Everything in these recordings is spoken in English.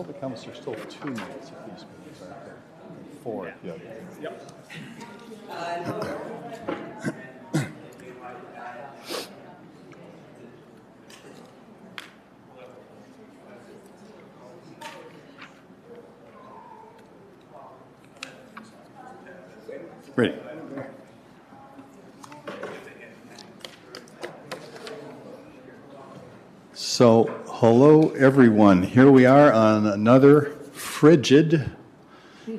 public comments are still 2 minutes at these meetings, aren't there? 4. Yeah. Yep. Ready. So, hello everyone. Here we are on another frigid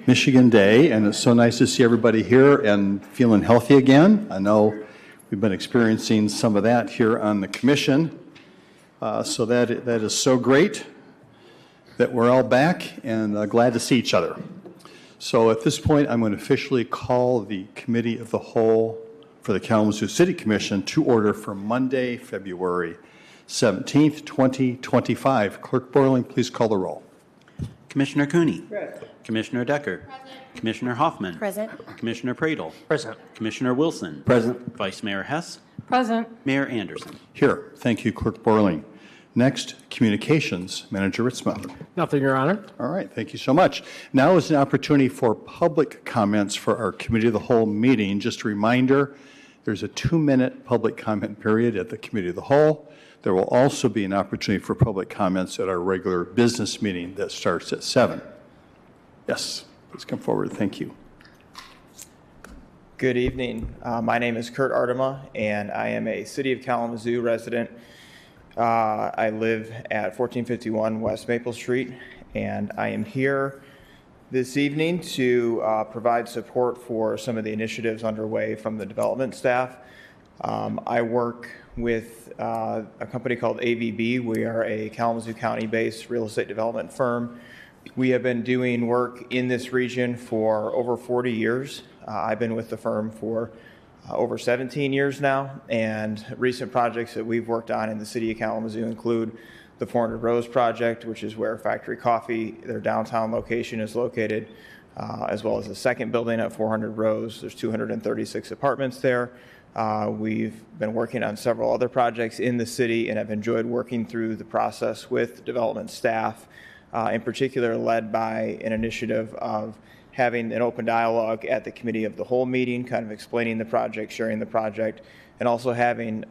Michigan day, and it's so nice to see everybody here and feeling healthy again. I know we've been experiencing some of that here on the commission, so that is so great that we're all back and glad to see each other. So at this point, I'm going to officially call the Committee of the Whole for the Kalamazoo City Commission to order for Monday, February 17th, 2025. Clerk Borling, please call the roll. Commissioner Cooney. Present. Commissioner Decker. Present. Commissioner Hoffman. Present. Commissioner Pradel. Present. Commissioner Wilson. Present. Vice Mayor Hess. Present. Mayor Anderson. Here. Thank you, Clerk Borling. Next, Communications, Manager Ritzma. Nothing, Your Honor. All right, thank you so much. Now is an opportunity for public comments for our Committee of the Whole meeting. Just a reminder, there's a 2-minute public comment period at the Committee of the Whole. There will also be an opportunity for public comments at our regular business meeting that starts at 7. Yes, please come forward. Thank you. Good evening. My name is Kurt Artema, and I am a City of Kalamazoo resident. I live at 1451 West Maple Street, and I am here this evening to provide support for some of the initiatives underway from the development staff. I work with a company called AVB. We are a Kalamazoo County-based real estate development firm. We have been doing work in this region for over 40 years. I've been with the firm for over 17 years now, and recent projects that we've worked on in the city of Kalamazoo include the 400 Rose project, which is where Factory Coffee, their downtown location, is located, as well as the second building at 400 Rose. There's 236 apartments there. We've been working on several other projects in the city, and I've enjoyed working through the process with development staff, in particular led by an initiative of having an open dialogue at the Committee of the Whole meeting, kind of explaining the project, sharing the project, and also having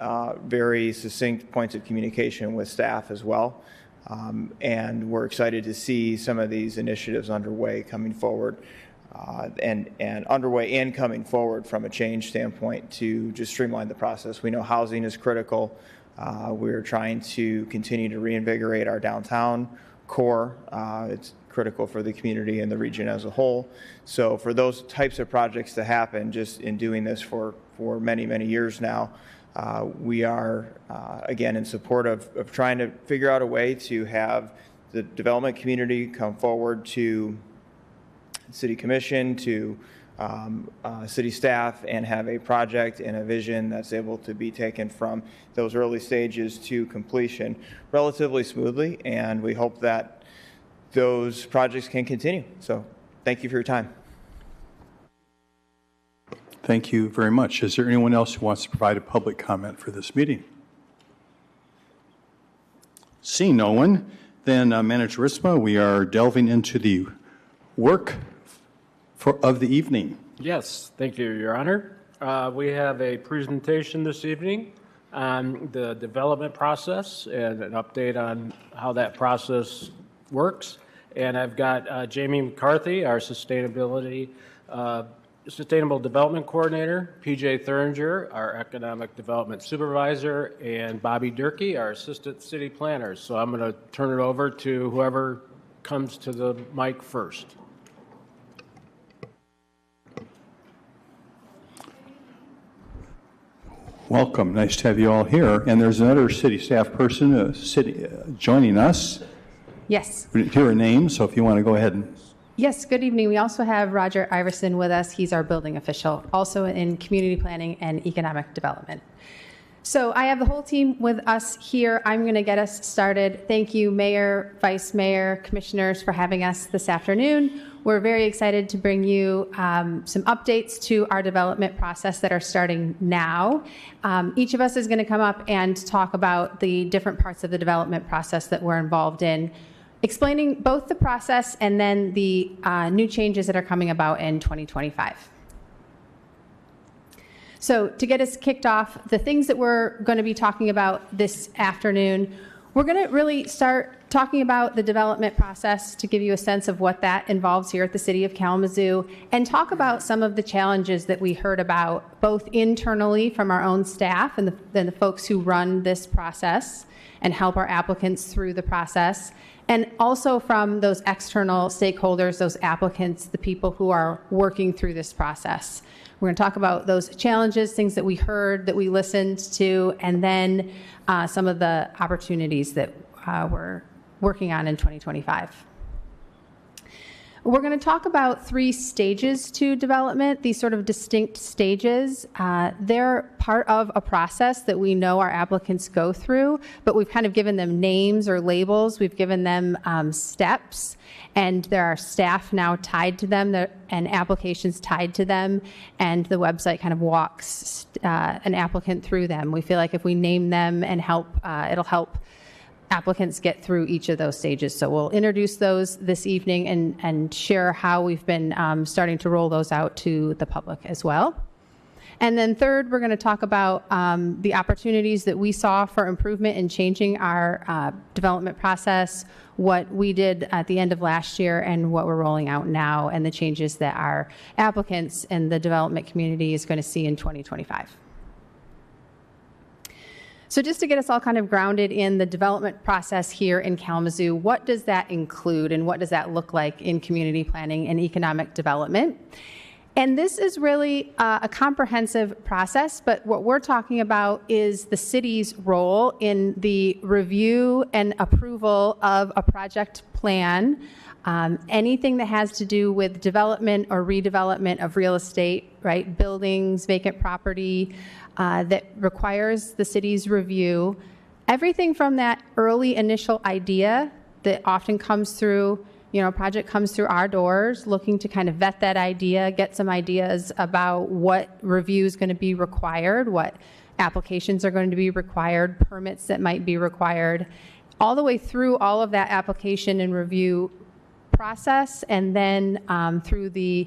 very succinct points of communication with staff as well. And we're excited to see some of these initiatives underway coming forward, and underway and coming forward from a change standpoint to just streamline the process. We know housing is critical. We're trying to continue to reinvigorate our downtown core. It's critical for the community and the region as a whole. So for those types of projects to happen, just in doing this for many, many years now, we are, again, in support of trying to figure out a way to have the development community come forward to City Commission, to city staff, and have a project and a vision that's able to be taken from those early stages to completion relatively smoothly, and we hope that those projects can continue. So thank you for your time. Thank you very much. Is there anyone else who wants to provide a public comment for this meeting? Seeing no one, then Manager Ritzma, we are delving into the work of the evening. Yes, thank you, Your Honor. We have a presentation this evening on the development process and an update on how that process works. And I've got Jamie McCarthy, our Sustainable Development Coordinator, PJ Thuringer, our Economic Development Supervisor, and Bobby Durkee, our Assistant City Planner. So I'm going to turn it over to whoever comes to the mic first. Welcome. Nice to have you all here. And there's another city staff person joining us. Yes. We didn't hear a name, so if you want to go ahead and... Yes, good evening. We also have Roger Iverson with us. He's our building official, also in community planning and economic development. So I have the whole team with us here. I'm going to get us started. Thank you, Mayor, Vice Mayor, Commissioners, for having us this afternoon. We're very excited to bring you some updates to our development process that are starting now. Each of us is going to come up and talk about the different parts of the development process that we're involved in. explaining both the process and then the new changes that are coming about in 2025. So to get us kicked off, the things that we're going to be talking about this afternoon, we're going to really start talking about the development process to give you a sense of what that involves here at the City of Kalamazoo, and talk about some of the challenges that we heard about both internally from our own staff and the folks who run this process and help our applicants through the process, and also from those external stakeholders, those applicants, the people who are working through this process. We're going to talk about those challenges, things that we heard, that we listened to, and then some of the opportunities that we're working on in 2025. We're going to talk about 3 stages to development, these sort of distinct stages. They're part of a process that we know our applicants go through, but we've kind of given them names or labels. We've given them steps, and there are staff now tied to them and applications tied to them, and the website kind of walks an applicant through them. We feel like if we name them and help, it'll help applicants get through each of those stages. So we'll introduce those this evening and share how we've been starting to roll those out to the public as well. And then third, we're going to talk about the opportunities that we saw for improvement in changing our development process, what we did at the end of last year and what we're rolling out now, and the changes that our applicants and the development community is going to see in 2025. So just to get us all kind of grounded in the development process here in Kalamazoo, what does that include and what does that look like in community planning and economic development? And this is really a comprehensive process, but what we're talking about is the city's role in the review and approval of a project plan, anything that has to do with development or redevelopment of real estate, right? Buildings, vacant property, that requires the city's review. Everything from that early initial idea that often comes through, a project comes through our doors looking to kind of vet that idea, get some ideas about what review is going to be required, what applications are going to be required, permits that might be required, all the way through all of that application and review process, and then through the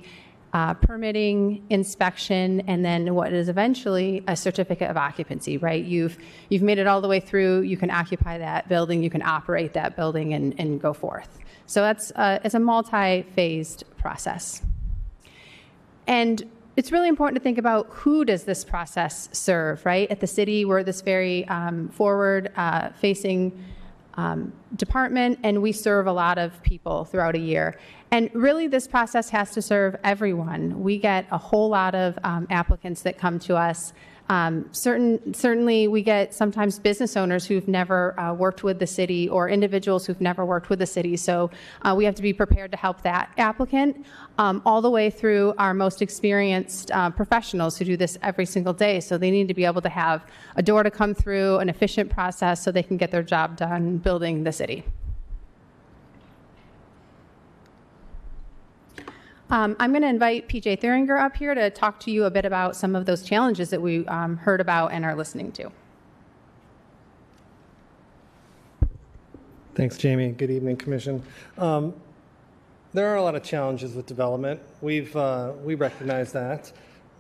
permitting, inspection, and then what is eventually a certificate of occupancy, right? You've made it all the way through, you can occupy that building, you can operate that building and go forth. So it's a multi-phased process. And it's really important to think about who does this process serve, right? At the city, we're this very forward-facing department, and we serve a lot of people throughout a year. And really, this process has to serve everyone. We get a whole lot of applicants that come to us. Certainly, we get sometimes business owners who've never worked with the city, or individuals who've never worked with the city. So we have to be prepared to help that applicant, all the way through our most experienced professionals who do this every single day. So they need to be able to have a door to come through, an efficient process, so they can get their job done building the city. I'm going to invite PJ Thuringer up here to talk to you a bit about some of those challenges that we heard about and are listening to. Thanks, Jamie. Good evening, Commission. There are a lot of challenges with development. We recognize that.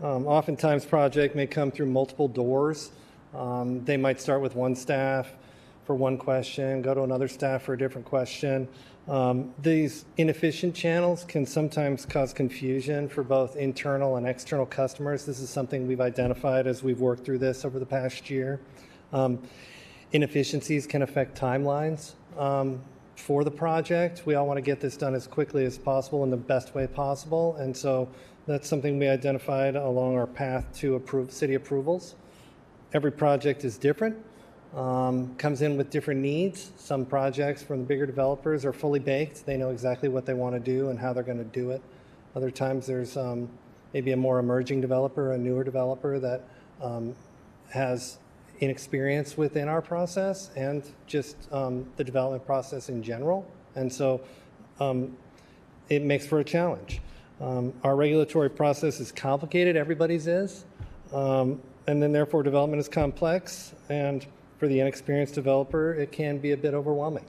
Oftentimes, project may come through multiple doors. They might start with one staff for one question, go to another staff for a different question. These inefficient channels can sometimes cause confusion for both internal and external customers. This is something we've identified as we've worked through this over the past year. Inefficiencies can affect timelines for the project. We all want to get this done as quickly as possible in the best way possible, and so that's something we identified along our path to city approvals. Every project is different. Comes in with different needs. Some projects from the bigger developers are fully baked. They know exactly what they want to do and how they're going to do it. Other times there's maybe a more emerging developer, a newer developer that has inexperience within our process and just the development process in general. And so it makes for a challenge. Our regulatory process is complicated, everybody's is. And then therefore development is complex, and for the inexperienced developer, it can be a bit overwhelming.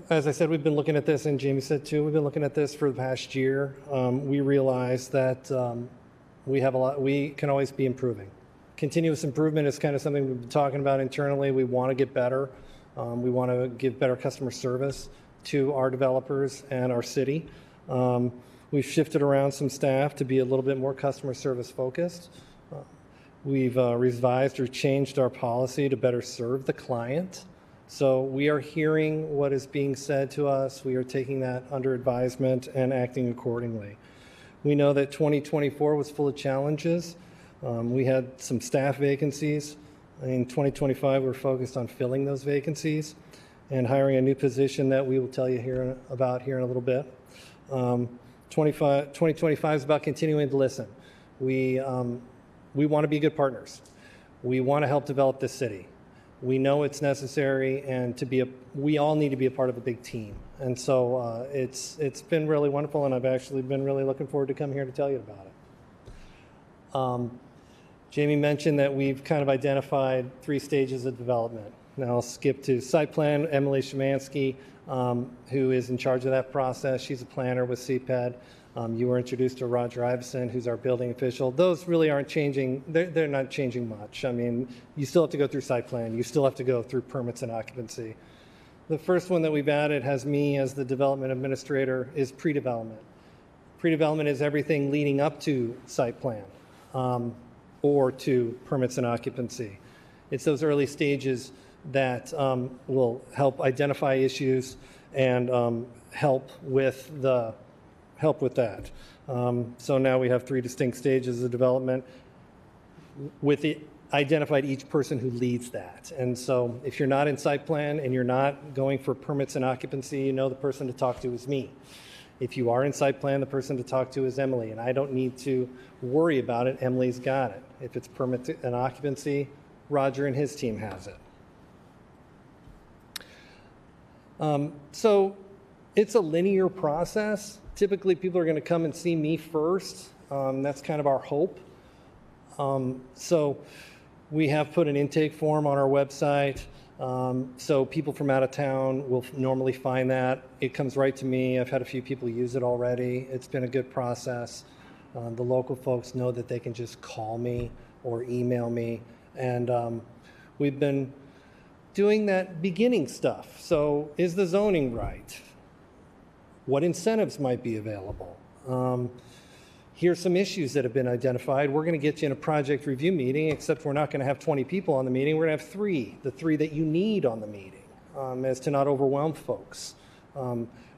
As I said, we've been looking at this, and Jamie said too, we've been looking at this for the past year. We realize that we can always be improving. Continuous improvement is kind of something we've been talking about internally. We want to get better. We want to give better customer service to our developers and our city. We've shifted around some staff to be a little bit more customer service focused. We've revised or changed our policy to better serve the client. So we are hearing what is being said to us. We are taking that under advisement and acting accordingly. We know that 2024 was full of challenges. We had some staff vacancies. In 2025, we're focused on filling those vacancies and hiring a new position that we will tell you about here in a little bit. 2025 is about continuing to listen. We want to be good partners. We want to help develop this city. We know it's necessary, and we all need to be a part of a big team. And so it's been really wonderful, and I've actually been really looking forward to come here to tell you about it. Jamie mentioned that we've kind of identified 3 stages of development. Now I'll skip to site plan. Emily Szymanski, who is in charge of that process. She's a planner with CPED. You were introduced to Roger Iveson, who's our building official. Those really aren't changing. They're not changing much. I mean, you still have to go through site plan. You still have to go through permits and occupancy. The first one that we've added has me as the development administrator is pre-development. Pre-development is everything leading up to site plan or to permits and occupancy. It's those early stages that will help identify issues and help with that. So now we have 3 distinct stages of development with it identified each person who leads that. And so if you're not in site plan and you're not going for permits and occupancy, you know the person to talk to is me. If you are in site plan, the person to talk to is Emily, and I don't need to worry about it. Emily's got it. If it's permit and occupancy, Roger and his team has it. So it's a linear process. Typically, people are going to come and see me first. That's kind of our hope. So we have put an intake form on our website. So people from out of town will normally find that. It comes right to me. I've had a few people use it already. It's been a good process. The local folks know that they can just call me or email me. And we've been doing that beginning stuff. So is the zoning right? What incentives might be available? Here's some issues that have been identified. We're going to get you in a project review meeting, except we're not going to have 20 people on the meeting. We're going to have 3, the 3 that you need on the meeting, as to not overwhelm folks.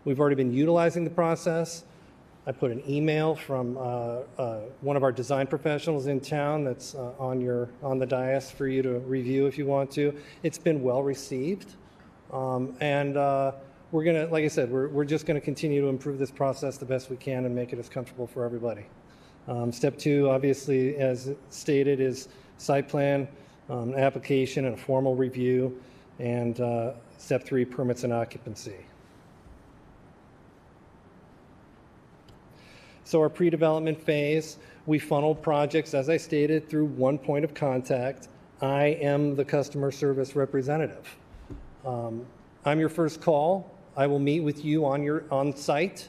We've already been utilizing the process. I put an email from one of our design professionals in town that's on the dais for you to review if you want to. It's been well received. We're going to, like I said, we're just going to continue to improve this process the best we can and make it as comfortable for everybody. Step 2, obviously, as stated, is site plan, application, and a formal review. And step 3, permits and occupancy. So our pre-development phase, we funnel projects, as I stated, through one point of contact. I am the customer service representative. I'm your first call. I will meet with you on site,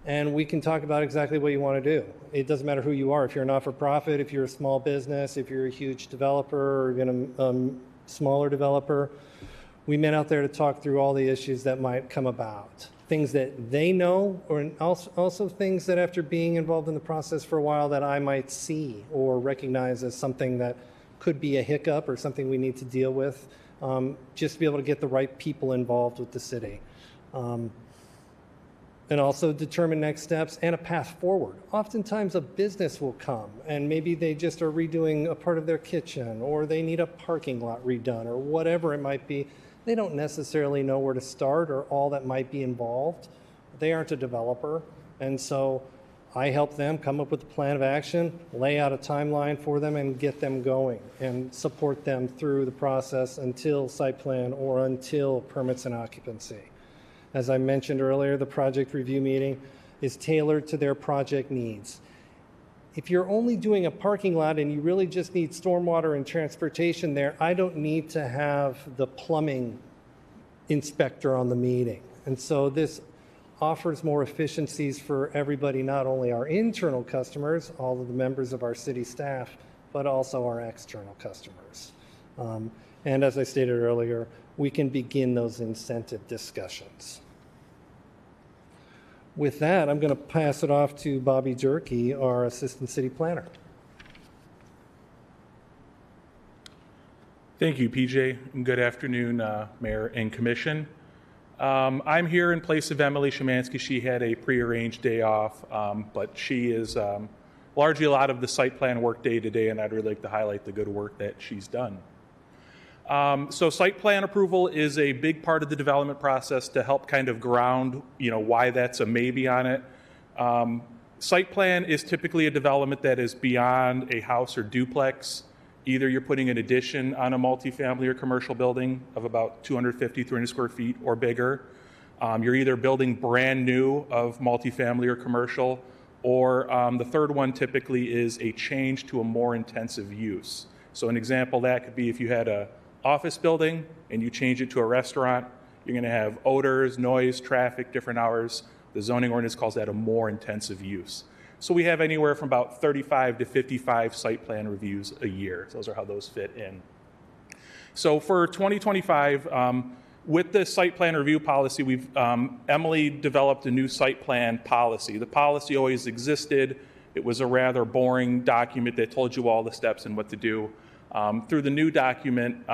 and we can talk about exactly what you want to do. It doesn't matter who you are. If you're a not-for-profit, if you're a small business, if you're a huge developer or even a smaller developer, we met out there to talk through all the issues that might come about. Things that they know, or also things that after being involved in the process for a while that I might see or recognize as something that could be a hiccup or something we need to deal with, just to be able to get the right people involved with the city. And also determine next steps and a path forward. Oftentimes a business will come and maybe they just are redoing a part of their kitchen, or they need a parking lot redone, or whatever it might be. They don't necessarily know where to start or all that might be involved. They aren't a developer, and so I help them come up with a plan of action, lay out a timeline for them, and get them going and support them through the process until site plan or until permits and occupancy. As I mentioned earlier, the project review meeting is tailored to their project needs. If you're only doing a parking lot and you really just need stormwater and transportation there, I don't need to have the plumbing inspector on the meeting. And so this offers more efficiencies for everybody, not only our internal customers, all of the members of our city staff, but also our external customers. And as I stated earlier, we can begin those incentive discussions. With that, I'm going to pass it off to Bobby Jerky, our Assistant City Planner. Thank you, PJ, and good afternoon, Mayor and Commission. I'm here in place of Emily Szymanski. She had a prearranged day off, but she is largely a lot of the site plan work day to day, and I'd really like to highlight the good work that she's done. So site plan approval is a big part of the development process to help kind of ground, why that's a maybe on it. Site plan is typically a development that is beyond a house or duplex. Either you're putting an addition on a multifamily or commercial building of about 250, 300 square feet or bigger. You're either building brand new of multifamily or commercial, or the third one typically is a change to a more intensive use. So an example of that could be if you had a office building and you change it to a restaurant, you're going to have odors, noise, traffic, different hours. The zoning ordinance calls that a more intensive use. So we have anywhere from about 35 to 55 site plan reviews a year. So those are how those fit in. So for 2025, with the site plan review policy, Emily developed a new site plan policy. The policy always existed. It was a rather boring document that told you all the steps and what to do. Through the new document,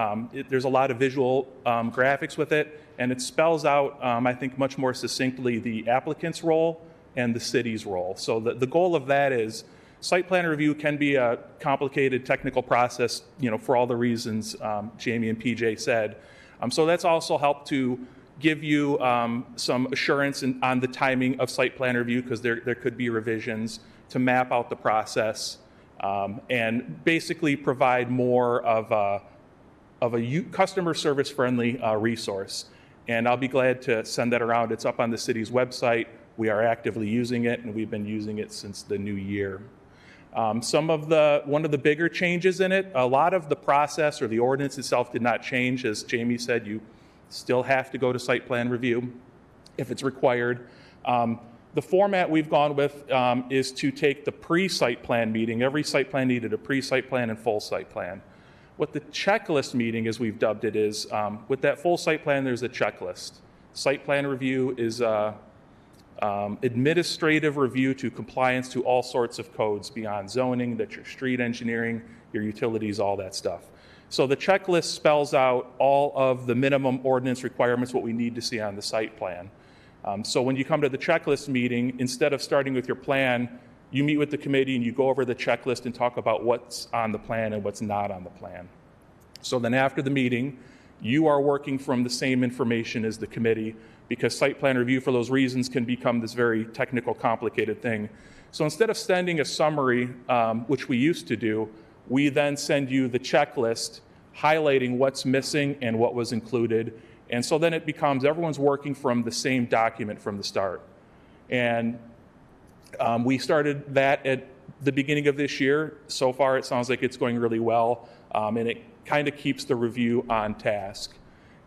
there's a lot of visual graphics with it, and it spells out, I think, much more succinctly the applicant's role and the city's role. So the goal of that is site plan review can be a complicated technical process, for all the reasons Jamie and PJ said. So that's also helped to give you some assurance on the timing of site plan review, because there could be revisions to map out the process and basically provide more of a customer service friendly resource. And I'll be glad to send that around. It's up on the city's website. We are actively using it, and we've been using it since the new year. One of the bigger changes in it, a lot of the process or the ordinance itself did not change. As Jamie said, you still have to go to site plan review if it's required. The format we've gone with is to take the pre-site plan meeting. Every site plan needed a pre-site plan and full site plan. What the checklist meeting, as we've dubbed it, is with that full site plan, there's a checklist. Site plan review is administrative review to compliance to all sorts of codes beyond zoning, that's your street engineering, your utilities, all that stuff. So the checklist spells out all of the minimum ordinance requirements, what we need to see on the site plan. So when you come to the checklist meeting, instead of starting with your plan, you meet with the committee and you go over the checklist and talk about what's on the plan and what's not on the plan. So then after the meeting, you are working from the same information as the committee, because site plan review for those reasons can become this very technical, complicated thing. So instead of sending a summary, which we used to do, we then send you the checklist highlighting what's missing and what was included. And so then it becomes everyone's working from the same document from the start. And we started that at the beginning of this year. So far, it sounds like it's going really well, and it kind of keeps the review on task.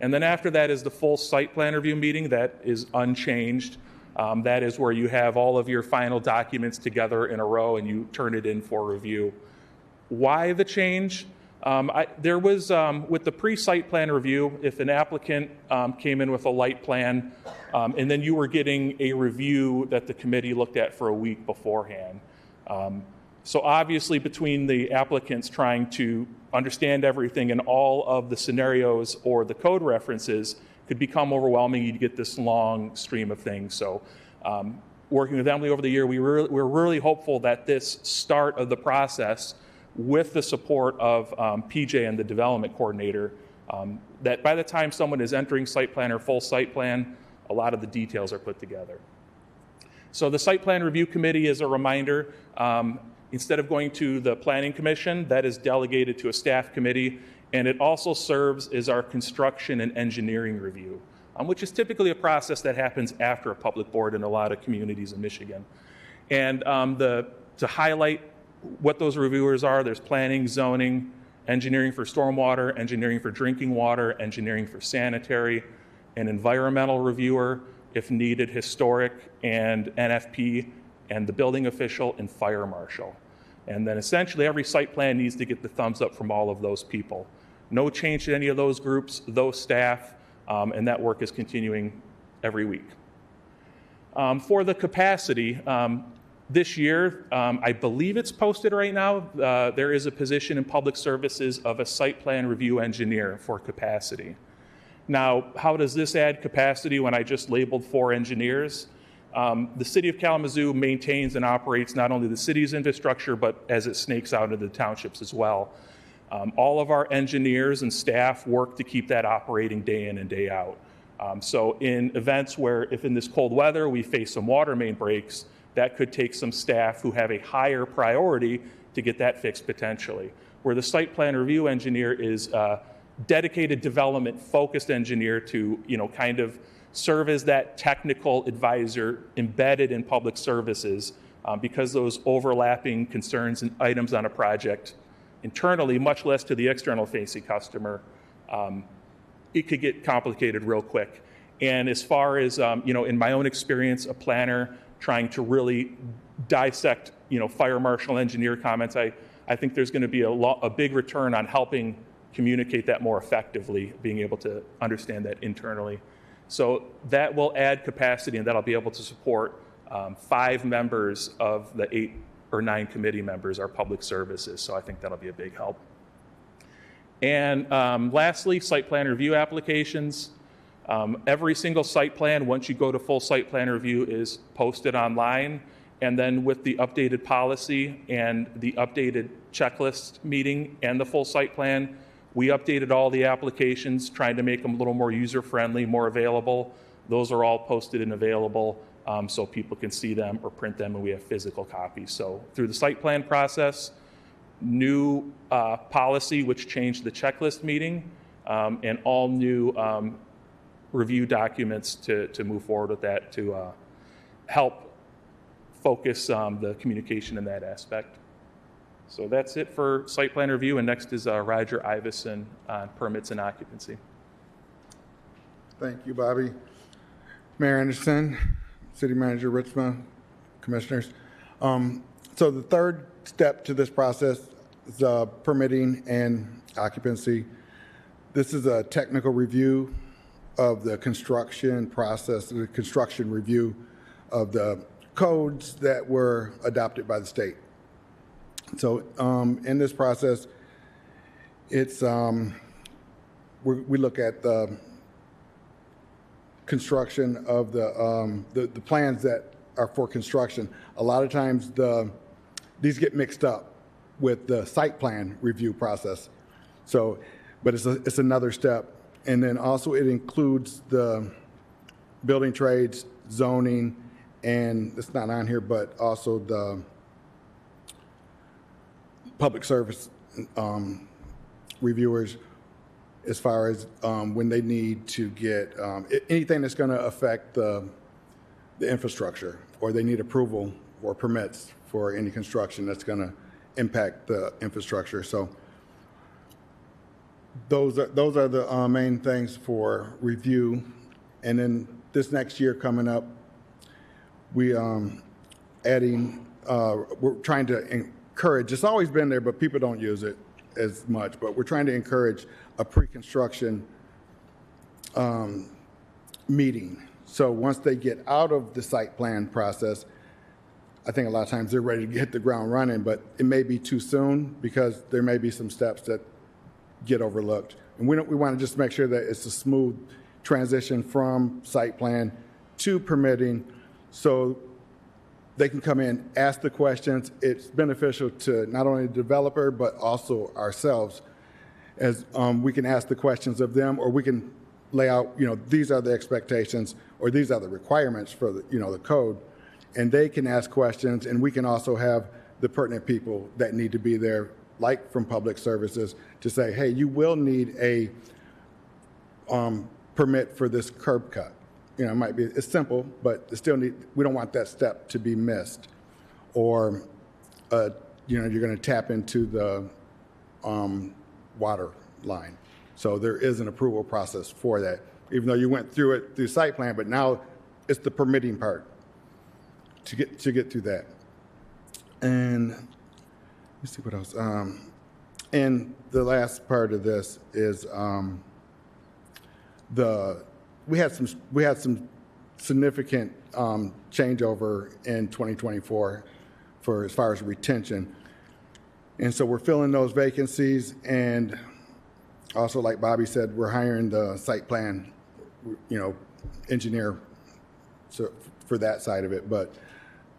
And then after that is the full site plan review meeting. That is unchanged. That is where you have all of your final documents together in a row and you turn it in for review. Why the change? There was, with the pre-site plan review, if an applicant came in with a light plan and then you were getting a review that the committee looked at for a week beforehand. So obviously between the applicants trying to understand everything and all of the scenarios or the code references could become overwhelming. You'd get this long stream of things. So working with Emily over the year, we're really hopeful that this start of the process with the support of PJ and the development coordinator, that by the time someone is entering site plan or full site plan, a lot of the details are put together. So the site plan review committee, as a reminder, instead of going to the planning commission, that is delegated to a staff committee, and it also serves as our construction and engineering review, which is typically a process that happens after a public board in a lot of communities in Michigan. And to highlight what those reviewers are, there's planning, zoning, engineering for stormwater, engineering for drinking water, engineering for sanitary, an environmental reviewer, if needed, historic and NFP and the building official and fire marshal. And then essentially every site plan needs to get the thumbs up from all of those people. No change to any of those groups, those staff, and that work is continuing every week. For the capacity, this year, I believe it's posted right now, there is a position in public services of a site plan review engineer for capacity. Now, how does this add capacity when I just labeled 4 engineers? The City of Kalamazoo maintains and operates not only the city's infrastructure, but as it snakes out into the townships as well. All of our engineers and staff work to keep that operating day in and day out. So in events where, if in this cold weather we face some water main breaks, that could take some staff who have a higher priority to get that fixed potentially. Where the site plan review engineer is a dedicated development focused engineer to, kind of serve as that technical advisor embedded in public services, because those overlapping concerns and items on a project internally, much less to the external facing customer, it could get complicated real quick. And as far as, in my own experience, a planner trying to really dissect, fire marshal engineer comments, I think there's going to be a big return on helping communicate that more effectively, being able to understand that internally. So that will add capacity, and that'll be able to support 5 members of the 8 or 9 committee members are public services. So I think that'll be a big help. And lastly, site plan review applications. Every single site plan, once you go to full site plan review, is posted online. And then with the updated policy and the updated checklist meeting and the full site plan, we updated all the applications, trying to make them a little more user-friendly, more available. Those are all posted and available so people can see them or print them, and we have physical copies. So through the site plan process, new policy, which changed the checklist meeting, and all new review documents to move forward with that to help focus the communication in that aspect. So that's it for site plan review, and next is Roger Iverson on permits and occupancy. Thank you, Bobby. Mayor Anderson, City Manager Ritzma, Commissioners. So the third step to this process is permitting and occupancy. This is a technical review of the construction process, the construction review of the codes that were adopted by the state. So in this process, it's we look at the construction of the plans that are for construction. A lot of times these get mixed up with the site plan review process. So, but it's another step. And then also it includes the building trades, zoning, and it's not on here, but also the public service reviewers, as far as when they need to get anything that's going to affect the infrastructure, or they need approval or permits for any construction that's going to impact the infrastructure. So those are the main things for review. And then this next year coming up, we're trying to encourage, it's always been there, but people don't use it as much, but we're trying to encourage a pre-construction meeting. So once they get out of the site plan process, I think a lot of times they're ready to hit the ground running, but it may be too soon because there may be some steps that get overlooked. And we want to just make sure that it's a smooth transition from site plan to permitting, so they can come in, ask the questions. It's beneficial to not only the developer, but also ourselves, as we can ask the questions of them, or we can lay out, these are the expectations, or these are the requirements for the, the code, and they can ask questions, and we can also have the pertinent people that need to be there, like from public services, to say, hey, you will need a permit for this curb cut. It might be, it's simple, but it still we don't want that step to be missed. Or, you're going to tap into the water line. So there is an approval process for that. Even though you went through it through site plan, but now it's the permitting part to get through that. And let's see what else. And the last part of this is we had some significant changeover in 2024 for as far as retention. And so we're filling those vacancies, and also, like Bobby said, we're hiring the site plan, engineer for that side of it. But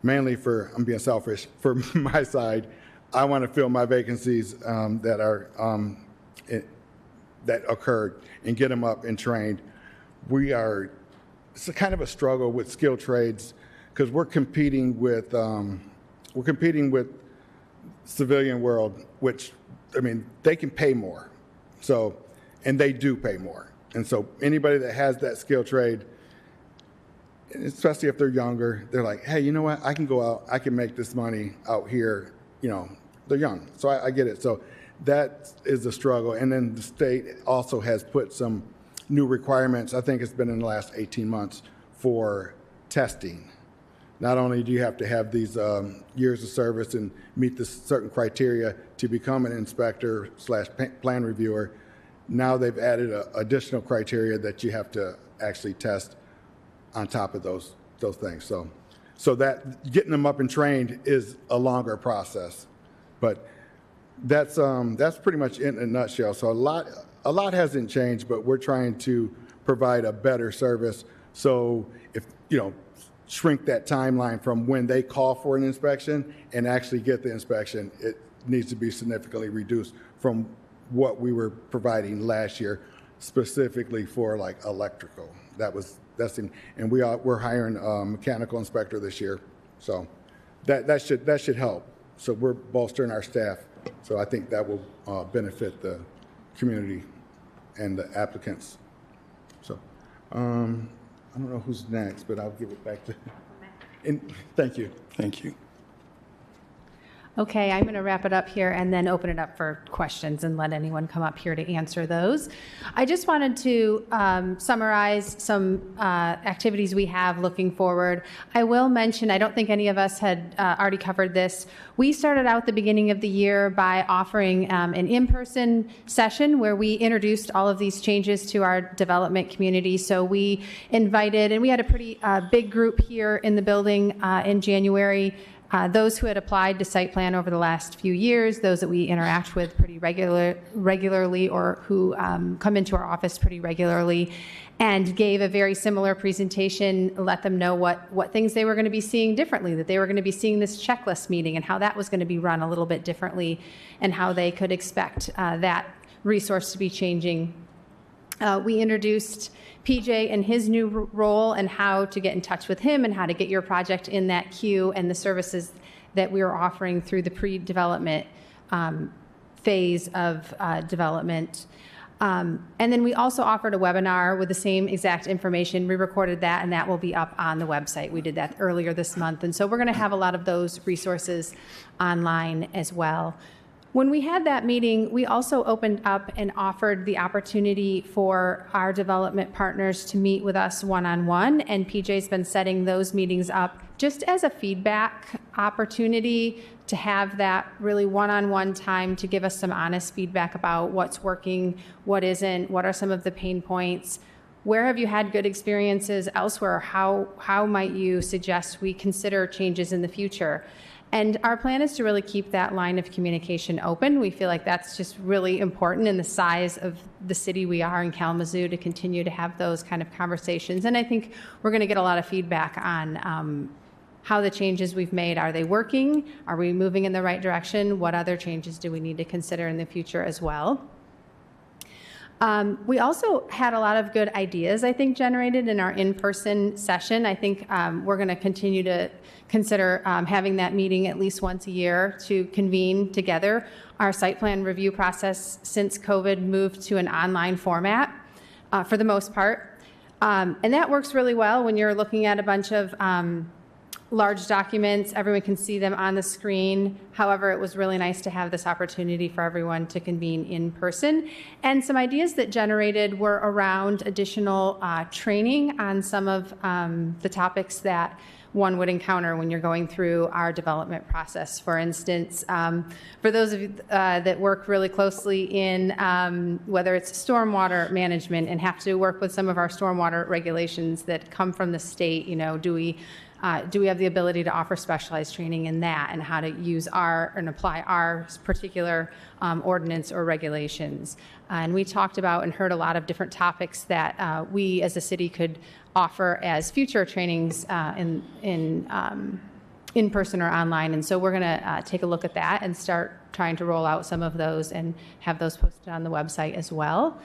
mainly I'm being selfish, for my side, I want to fill my vacancies that occurred and get them up and trained. It's a kind of a struggle with skilled trades because we're competing with civilian world, which, they can pay more. So, and they do pay more. And so anybody that has that skilled trade, especially if they're younger, they're like, hey, you know what? I can go out, I can make this money out here. They're young. So I get it. So that is a struggle. And then the state also has put some new requirements. I think it's been in the last 18 months for testing. Not only do you have to have these years of service and meet this certain criteria to become an inspector / plan reviewer, now they've added additional criteria that you have to actually test on top of those things. So that getting them up and trained is a longer process, but that's pretty much in a nutshell. So a lot hasn't changed, but we're trying to provide a better service. So if shrink that timeline from when they call for an inspection and actually get the inspection, it needs to be significantly reduced from what we were providing last year, specifically for like electrical. And we're hiring a mechanical inspector this year, so that should help. So we're bolstering our staff. So I think that will benefit the community and the applicants. So. I don't know who's next, but I'll give it back to. And thank you. Thank you. Okay, I'm going to wrap it up here and then open it up for questions and let anyone come up here to answer those. I just wanted to summarize some activities we have looking forward. I will mention, I don't think any of us had already covered this. We started out the beginning of the year by offering an in-person session where we introduced all of these changes to our development community. So we invited, and we had a pretty big group here in the building in January. Those who had applied to site plan over the last few years, those that we interact with pretty regularly or who come into our office pretty regularly, and gave a very similar presentation, let them know what things they were going to be seeing differently, that they were going to be seeing this checklist meeting and how that was going to be run a little bit differently and how they could expect that resource to be changing. We introduced PJ and his new role and how to get in touch with him and how to get your project in that queue and the services that we were offering through the pre-development phase of development. And then we also offered a webinar with the same exact information. We recorded that, and that will be up on the website. We did that earlier this month. And so we're going to have a lot of those resources online as well. When we had that meeting, we also opened up and offered the opportunity for our development partners to meet with us one-on-one, and PJ's been setting those meetings up just as a feedback opportunity to have that really one-on-one time to give us some honest feedback about what's working, what isn't, what are some of the pain points, where have you had good experiences elsewhere, how might you suggest we consider changes in the future. And our plan is to really keep that line of communication open. We feel like that's just really important in the size of the city we are in Kalamazoo to continue to have those kind of conversations. And I think we're going to get a lot of feedback on how the changes we've made, are they working? Are we moving in the right direction? What other changes do we need to consider in the future as well? We also had a lot of good ideas, I think, generated in our in-person session. I think we're going to continue to consider having that meeting at least once a year to convene together. Our site plan review process since COVID moved to an online format for the most part. And that works really well when you're looking at a bunch of large documents. Everyone can see them on the screen. However, it was really nice to have this opportunity for everyone to convene in person. And some ideas that generated were around additional training on some of the topics that one would encounter when you're going through our development process. For instance, for those of you that work really closely in whether it's stormwater management and have to work with some of our stormwater regulations that come from the state, do we have the ability to offer specialized training in that and how to use and apply our particular ordinance or regulations? And we talked about and heard a lot of different topics that we as a city could offer as future trainings in person or online. And so we're going to take a look at that and start trying to roll out some of those and have those posted on the website as well.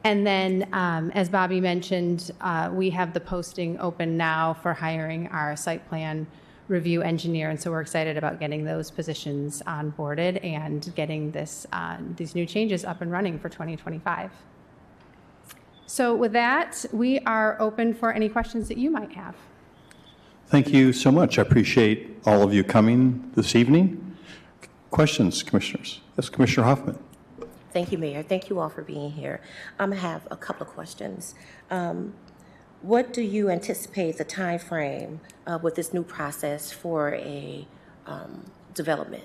And then, as Bobby mentioned, we have the posting open now for hiring our site plan review engineer. And so we're excited about getting those positions onboarded and getting these new changes up and running for 2025. So with that, we are open for any questions that you might have. Thank you so much. I appreciate all of you coming this evening. Questions, commissioners? Yes, Commissioner Hoffman. Thank you, Mayor. Thank you all for being here. I have a couple of questions. What do you anticipate the time frame with this new process for a development?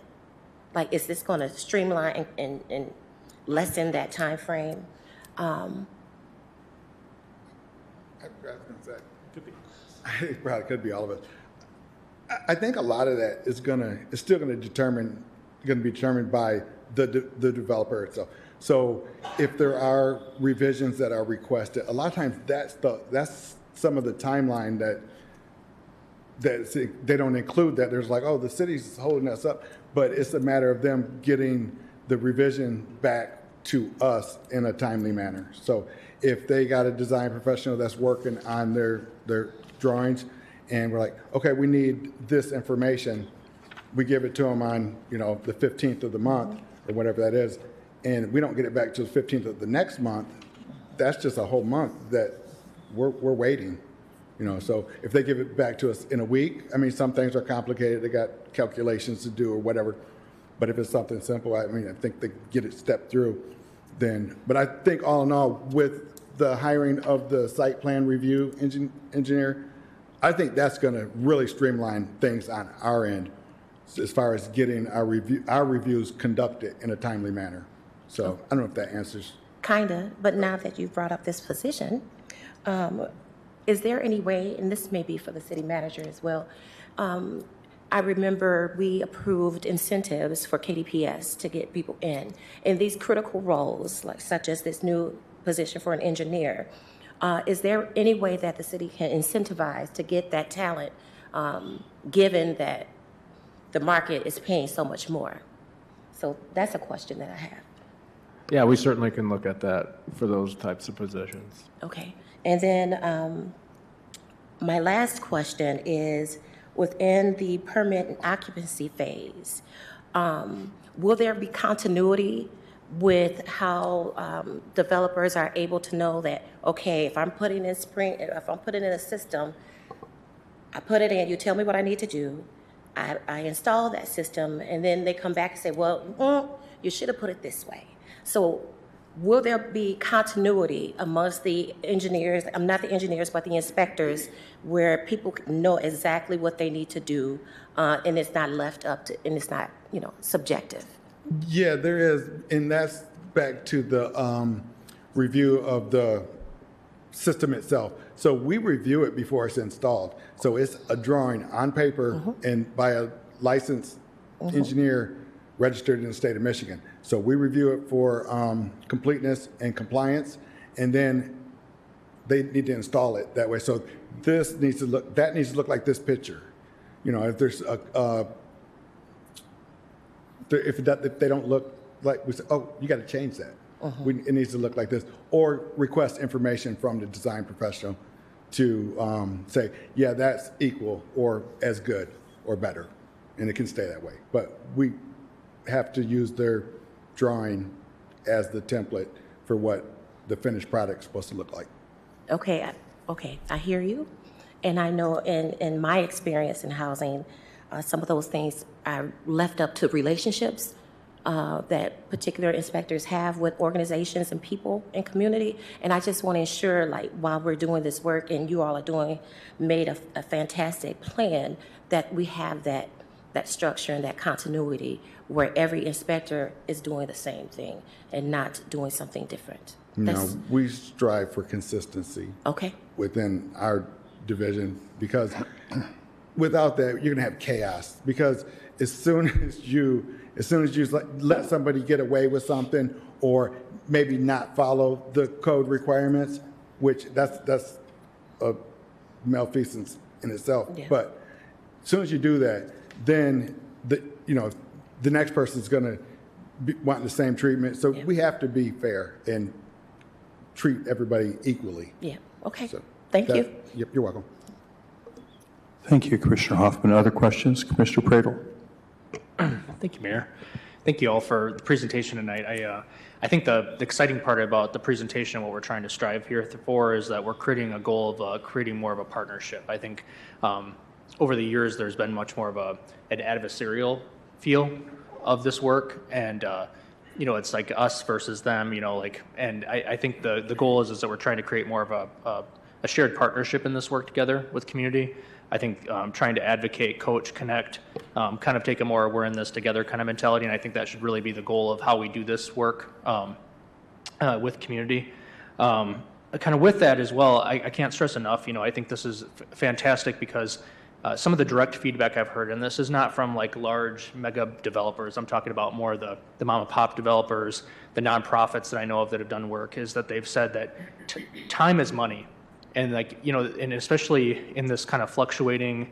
Like, is this going to streamline and lessen that time frame? It probably could be all of it. I think a lot of that is still going to be determined by the developer itself. So if there are revisions that are requested, a lot of times that's some of the timeline that they don't include that. There's like, oh, the city's holding us up, but it's a matter of them getting the revision back to us in a timely manner. So if they got a design professional that's working on their drawings and we're like, okay, we need this information, we give it to them on, the 15th of the month or whatever that is, and we don't get it back to the 15th of the next month, that's just a whole month that we're waiting. So if they give it back to us in a week, I mean, some things are complicated, they got calculations to do or whatever, but if it's something simple, I think they get it stepped through then. But I think all in all, with the hiring of the site plan review engineer, I think that's going to really streamline things on our end as far as getting our reviews conducted in a timely manner. So I don't know if that answers. Kinda, but now that you've brought up this position, is there any way, and this may be for the city manager as well, I remember we approved incentives for KDPS to get people in these critical roles, such as this new position for an engineer. Is there any way that the city can incentivize to get that talent, given that the market is paying so much more? So that's a question that I have. Yeah, we certainly can look at that for those types of positions. Okay. And then my last question is, within the permit and occupancy phase, will there be continuity with how developers are able to know that, okay, if I'm putting in a system, I put it in, you tell me what I need to do, I install that system, and then they come back and say, well, you should have put it this way. So will there be continuity amongst the engineers, not the engineers, but the inspectors, where people know exactly what they need to do, and it's not left up to, and it's not, subjective? Yeah, there is, and that's back to the review of the system itself. So we review it before it's installed. So it's a drawing on paper and by a licensed engineer registered in the state of Michigan. So we review it for completeness and compliance, and then they need to install it that way. So that needs to look like this picture. If there's if they don't look like, we say, oh, you got to change that. It needs to look like this, or request information from the design professional to say, yeah, that's equal or as good or better, and it can stay that way. But we have to use their drawing as the template for what the finished product is supposed to look like. Okay, I hear you. And I know in my experience in housing, some of those things are left up to relationships that particular inspectors have with organizations and people and community. And I just want to ensure, like, while we're doing this work and you all are made a fantastic plan, that we have that structure and that continuity where every inspector is doing the same thing and not doing something different. No, we strive for consistency. Okay. Within our division, because without that, you're gonna have chaos. Because as soon as you let somebody get away with something, or maybe not follow the code requirements, which that's a malfeasance in itself. Yeah. But as soon as you do that, then the next person's gonna be wanting the same treatment. So we have to be fair and treat everybody equally. Yeah. Okay. So Thank you. Yep, you're welcome. Thank you, Commissioner Hoffman. Other questions? Commissioner Pradel? Thank you, Mayor. Thank you all for the presentation tonight. I think the exciting part about the presentation and what we're trying to strive here for is that we're creating a goal of creating more of a partnership. I think over the years there's been much more of an adversarial feel of this work, and it's like us versus them. And I think the goal is that we're trying to create more of a shared partnership in this work together with community. I think trying to advocate, coach, connect, kind of take a more we're in this together kind of mentality, and I think that should really be the goal of how we do this work with community. Kind of with that as well, I can't stress enough, I think this is fantastic because some of the direct feedback I've heard, and this is not from like large mega developers, I'm talking about more the mom and pop developers, the nonprofits that I know of that have done work, is that they've said that time is money. And and especially in this kind of fluctuating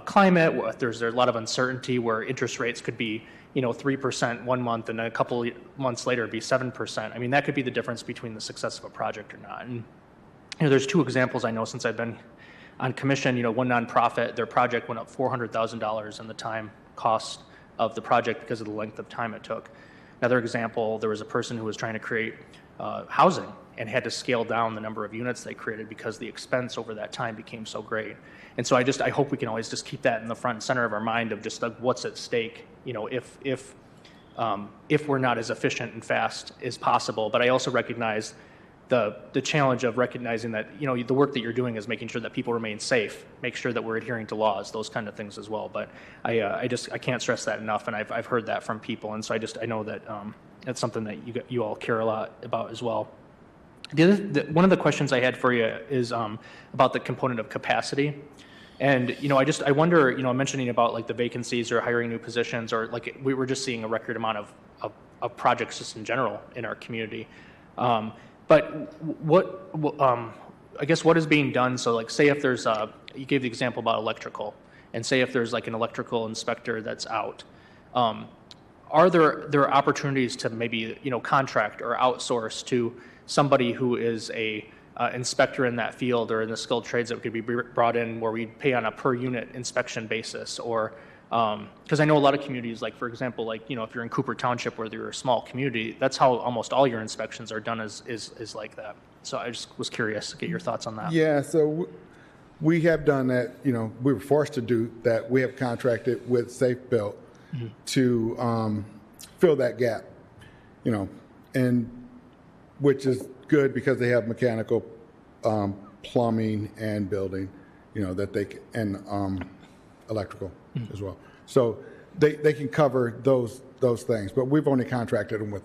climate, there's a lot of uncertainty where interest rates could be, 3% one month and a couple months later be 7%. I mean, that could be the difference between the success of a project or not. And there's two examples I know since I've been on commission. One nonprofit, their project went up $400,000 in the time cost of the project because of the length of time it took. Another example, there was a person who was trying to create housing and had to scale down the number of units they created because the expense over that time became so great. And so I hope we can always just keep that in the front and center of our mind of just like what's at stake, if we're not as efficient and fast as possible. But I also recognize the challenge of recognizing that, the work that you're doing is making sure that people remain safe, make sure that we're adhering to laws, those kind of things as well. But I can't stress that enough, and I've heard that from people, and so I know that that's something that you all care a lot about as well. One of the questions I had for you is about the component of capacity. And, I wonder, mentioning about like the vacancies or hiring new positions, or like we were just seeing a record amount of projects just in general in our community. But I guess what is being done? So like say if there's you gave the example about electrical, and say if there's like an electrical inspector that's out, are there opportunities to maybe, contract or outsource to somebody who is a inspector in that field or in the skilled trades that could be brought in where we pay on a per unit inspection basis? Or because I know a lot of communities, like for example, like if you're in Cooper Township where you're a small community, that's how almost all your inspections are done is like that. So I just was curious to get your thoughts on that. Yeah, so we have done that. We were forced to do that. We have contracted with Safe Built to fill that gap, and which is good because they have mechanical, plumbing, and building, that they can, and electrical as well. So they can cover those things, but we've only contracted them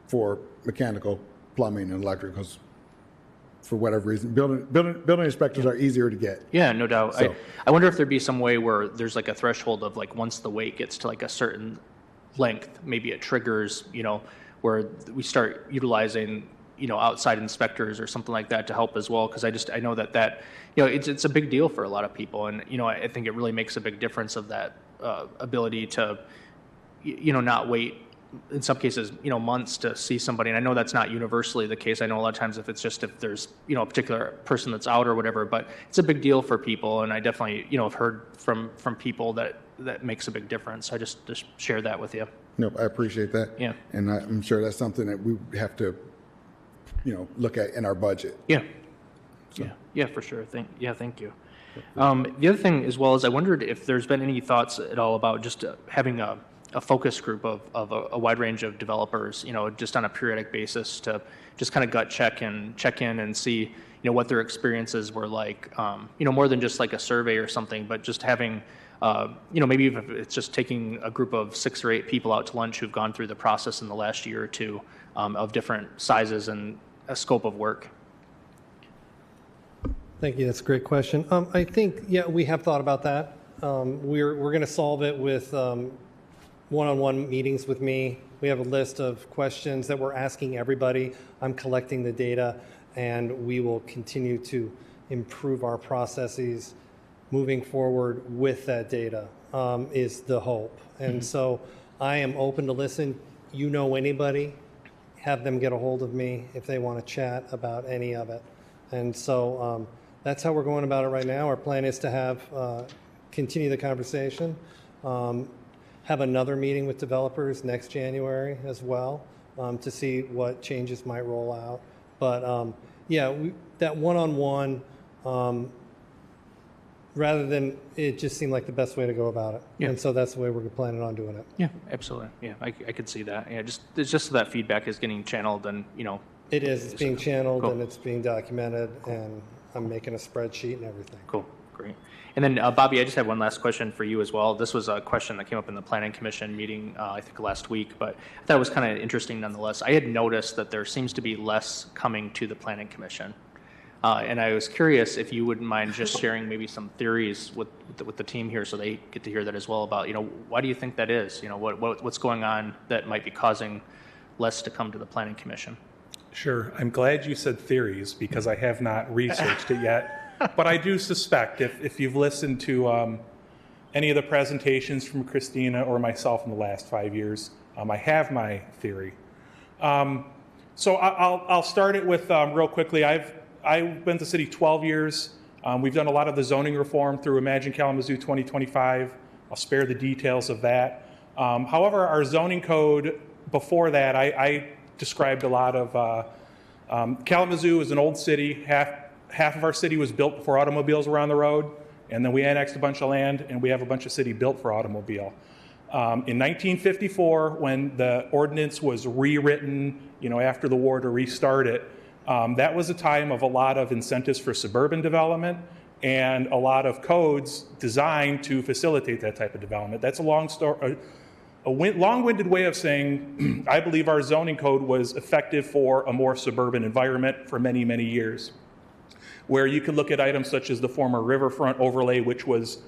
for mechanical, plumbing, and electrical because for whatever reason, building inspectors are easier to get. Yeah, no doubt. So, I wonder if there'd be some way where there's like a threshold of like once the weight gets to like a certain length, maybe it triggers, where we start utilizing, outside inspectors or something like that to help as well. Because I know that it's a big deal for a lot of people, and I think it really makes a big difference of that ability to not wait in some cases months to see somebody. And I know that's not universally the case. I know a lot of times if there's a particular person that's out or whatever, but it's a big deal for people, and I definitely have heard from people that makes a big difference. I just share that with you. Nope, I appreciate that. Yeah. And I'm sure that's something that we have to look at in our budget. Yeah. Yeah, for sure. Thank you. The other thing as well is I wondered if there's been any thoughts at all about just having a focus group of a wide range of developers, just on a periodic basis to just kind of gut check in and see, what their experiences were like, more than just like a survey or something, but just having, maybe if it's just taking a group of 6 or 8 people out to lunch who've gone through the process in the last year or two of different sizes and a scope of work. Thank you. That's a great question. I think, we have thought about that. We're going to solve it with one-on-one meetings with me. We have a list of questions that we're asking everybody. I'm collecting the data, and we will continue to improve our processes moving forward with that data, is the hope. And so I am open to listen. Anybody, have them get a hold of me if they want to chat about any of it. And so that's how we're going about it right now. Our plan is to have continue the conversation, have another meeting with developers next January as well to see what changes might roll out. But that one-on-one, rather than it just seemed like the best way to go about it. Yeah. And so that's the way we're planning on doing it. Yeah, absolutely. Yeah, I could see that. Yeah, it's just so that feedback is getting channeled and, It is. It's being channeled. Cool. And it's being documented, and I'm making a spreadsheet and everything. Cool. Great. And then, Bobby, I just have one last question for you as well. This was a question that came up in the Planning Commission meeting, I think last week, but I thought it was kind of interesting nonetheless. I had noticed that there seems to be less coming to the Planning Commission. And I was curious if you wouldn't mind just sharing maybe some theories with the team here so they get to hear that as well about, why do you think that is? What's going on that might be causing less to come to the Planning Commission? Sure. I'm glad you said theories because I have not researched it yet. But I do suspect if you've listened to any of the presentations from Christina or myself in the last 5 years, I have my theory. So I'll start it with real quickly. I've been to the city 12 years. We've done a lot of the zoning reform through Imagine Kalamazoo 2025. I'll spare the details of that. However, our zoning code before that, I described a lot of Kalamazoo is an old city. Half of our city was built before automobiles were on the road, and then we annexed a bunch of land, and we have a bunch of city built for automobile. In 1954, when the ordinance was rewritten, after the war to restart it, that was a time of a lot of incentives for suburban development and a lot of codes designed to facilitate that type of development. That's a long story. A long-winded way of saying I believe our zoning code was effective for a more suburban environment for many, many years, where you could look at items such as the former riverfront overlay, which was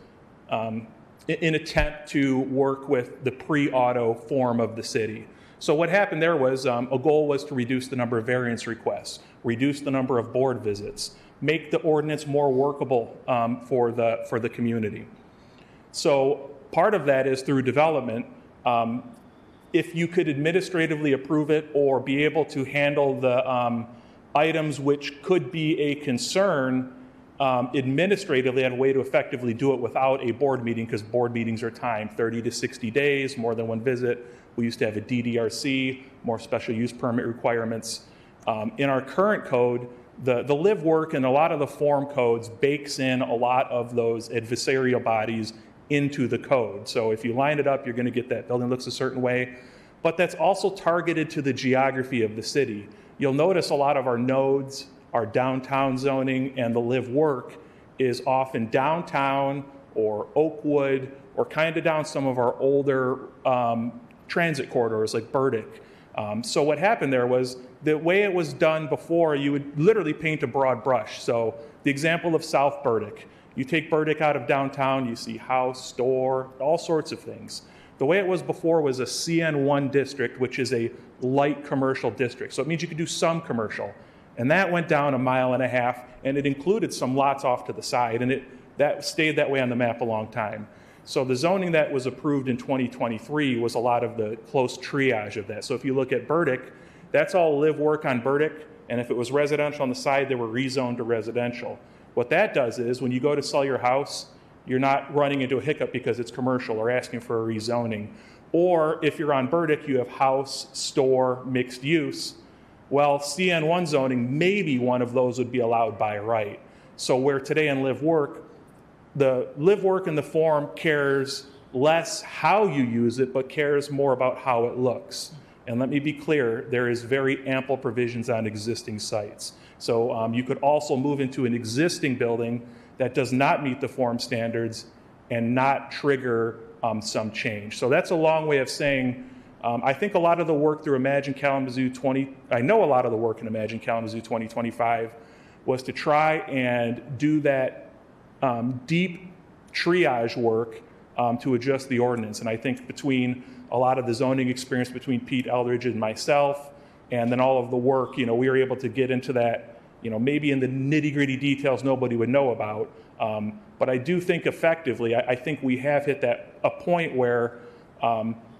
an attempt to work with the pre-auto form of the city. So what happened there was a goal was to reduce the number of variance requests, reduce the number of board visits, make the ordinance more workable for the community. So part of that is through development. If you could administratively approve it or be able to handle the items which could be a concern administratively, had a way to effectively do it without a board meeting, because board meetings are timed 30 to 60 days, more than one visit. We used to have a DDRC, more special use permit requirements. In our current code, the live work and a lot of the form codes bakes in a lot of those adversarial bodies into the code. So if you line it up, you're going to get that building looks a certain way, but that's also targeted to the geography of the city. You'll notice a lot of our nodes, our downtown zoning, and the live work is often downtown or Oakwood or kind of down some of our older transit corridors like Burdick. So what happened there was the way it was done before, you would literally paint a broad brush. So the example of South Burdick, you take Burdick out of downtown, you see house, store, all sorts of things. The way it was before was a CN1 district, which is a light commercial district. So it means you could do some commercial. And that went down 1.5 miles, and it included some lots off to the side, and that stayed that way on the map a long time. So the zoning that was approved in 2023 was a lot of the close triage of that. So if you look at Burdick, that's all live work on Burdick, and if it was residential on the side, they were rezoned to residential. What that does is when you go to sell your house, you're not running into a hiccup because it's commercial or asking for a rezoning. Or if you're on Burdick, you have house, store, mixed use. Well, CN1 zoning, maybe one of those would be allowed by right. So where today in live work, the live, work, and the form cares less how you use it, but cares more about how it looks. And let me be clear, there is very ample provisions on existing sites. So you could also move into an existing building that does not meet the form standards and not trigger some change. So that's a long way of saying, I think a lot of the work through Imagine Kalamazoo I know a lot of the work in Imagine Kalamazoo 2025 was to try and do that deep triage work to adjust the ordinance. And I think between a lot of the zoning experience between Pete Eldridge and myself, and then all of the work, we were able to get into that, maybe in the nitty-gritty details nobody would know about. But I do think effectively, I think we have hit a point where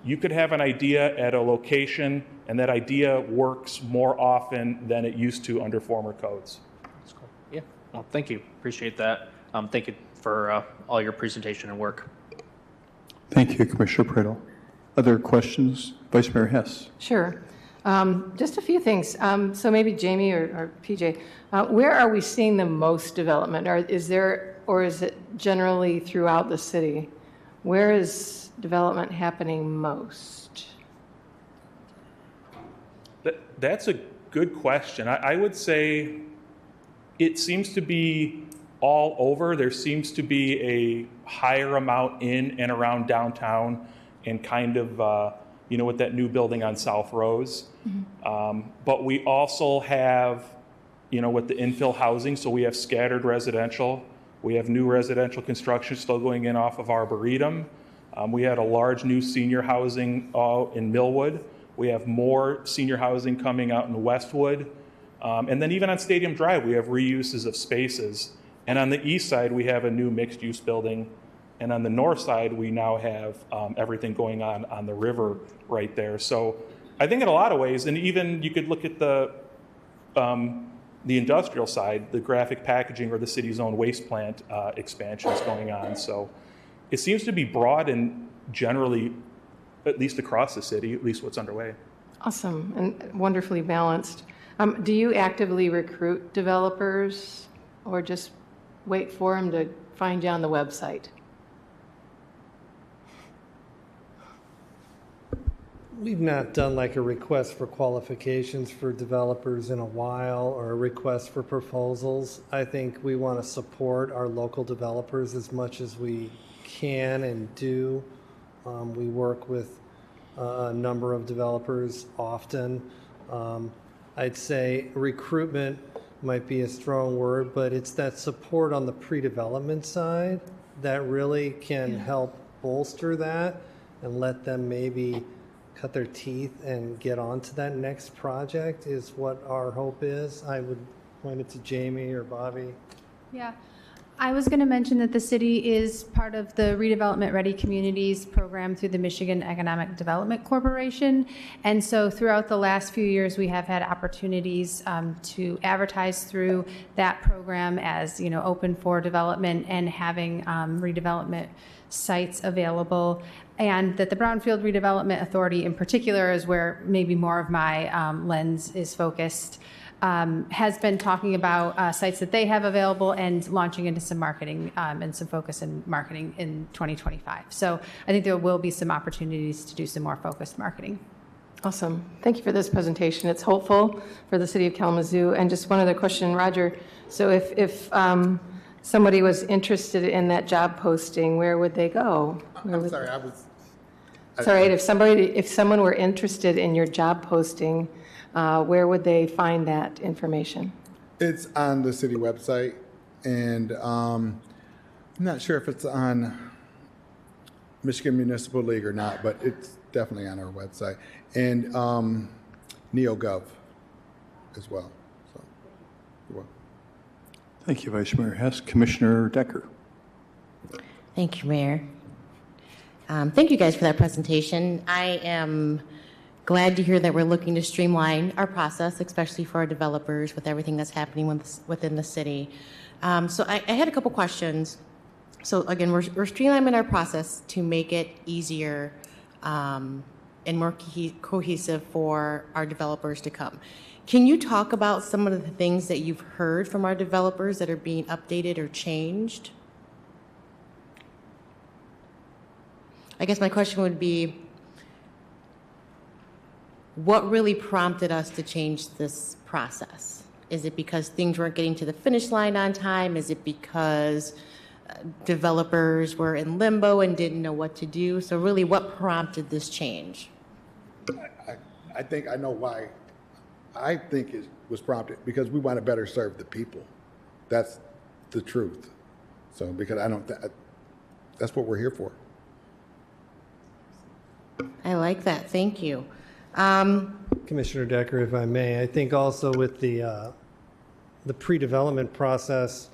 you could have an idea at a location, and that idea works more often than it used to under former codes. That's cool. Yeah, well, thank you. Appreciate that. Thank you for all your presentation and work. Thank you, Commissioner Priddle. Other questions? Vice Mayor Hess. Sure. Just a few things. So maybe Jamie or PJ, where are we seeing the most development? Or is it generally throughout the city? Where is development happening most? That's a good question. I would say it seems to be all over. There seems to be a higher amount in and around downtown and kind of, with that new building on South Rose. Mm-hmm. But we also have, with the infill housing, so we have scattered residential. We have new residential construction still going in off of Arboretum. We had a large new senior housing in Millwood. We have more senior housing coming out in Westwood. And then even on Stadium Drive, we have reuses of spaces. And on the east side, we have a new mixed-use building. And on the north side, we now have everything going on the river right there. So I think in a lot of ways, and even you could look at the industrial side, the graphic packaging or the city's own waste plant expansions going on. So it seems to be broad and generally, at least across the city, at least what's underway. Awesome and wonderfully balanced. Do you actively recruit developers or just wait for them to find you on the website? We've not done like a request for qualifications for developers in a while or a request for proposals. I think we want to support our local developers as much as we can and do. We work with a number of developers often. I'd say recruitment might be a strong word, but it's that support on the pre-development side that really can help bolster that and let them maybe cut their teeth and get on to that next project is what our hope is. I would point it to Jamie or Bobby. Yeah. I was going to mention that the city is part of the Redevelopment Ready Communities program through the Michigan Economic Development Corporation. And so throughout the last few years, we have had opportunities to advertise through that program as, open for development and having redevelopment sites available. And that the Brownfield Redevelopment Authority in particular is where maybe more of my lens is focused. Has been talking about sites that they have available and launching into some marketing and some focus in marketing in 2025. So I think there will be some opportunities to do some more focused marketing. Awesome. Thank you for this presentation. It's hopeful for the city of Kalamazoo. And just one other question, Roger. So if somebody was interested in that job posting, where would they go? I'm sorry, I was... It's all right. If someone were interested in your job posting, where would they find that information? It's on the city website, and I'm not sure if it's on Michigan Municipal League or not, but it's definitely on our website, and NeoGov as well. So, you're welcome. Thank you, Vice Mayor Hess. Commissioner Decker. Thank you, Mayor. Thank you guys for that presentation. I am glad to hear that we're looking to streamline our process, especially for our developers with everything that's happening within the city. So I had a couple questions. So again, we're streamlining our process to make it easier and more cohesive for our developers to come. Can you talk about some of the things that you've heard from our developers that are being updated or changed? I guess my question would be, what really prompted us to change this process? Is it because things weren't getting to the finish line on time? Is it because developers were in limbo and didn't know what to do? So really, what prompted this change? I think I know why. I think it was prompted because we want to better serve the people. That's the truth. So because that's what we're here for. I like that. Thank you. Commissioner Decker, if I may, I think also with the pre-development process,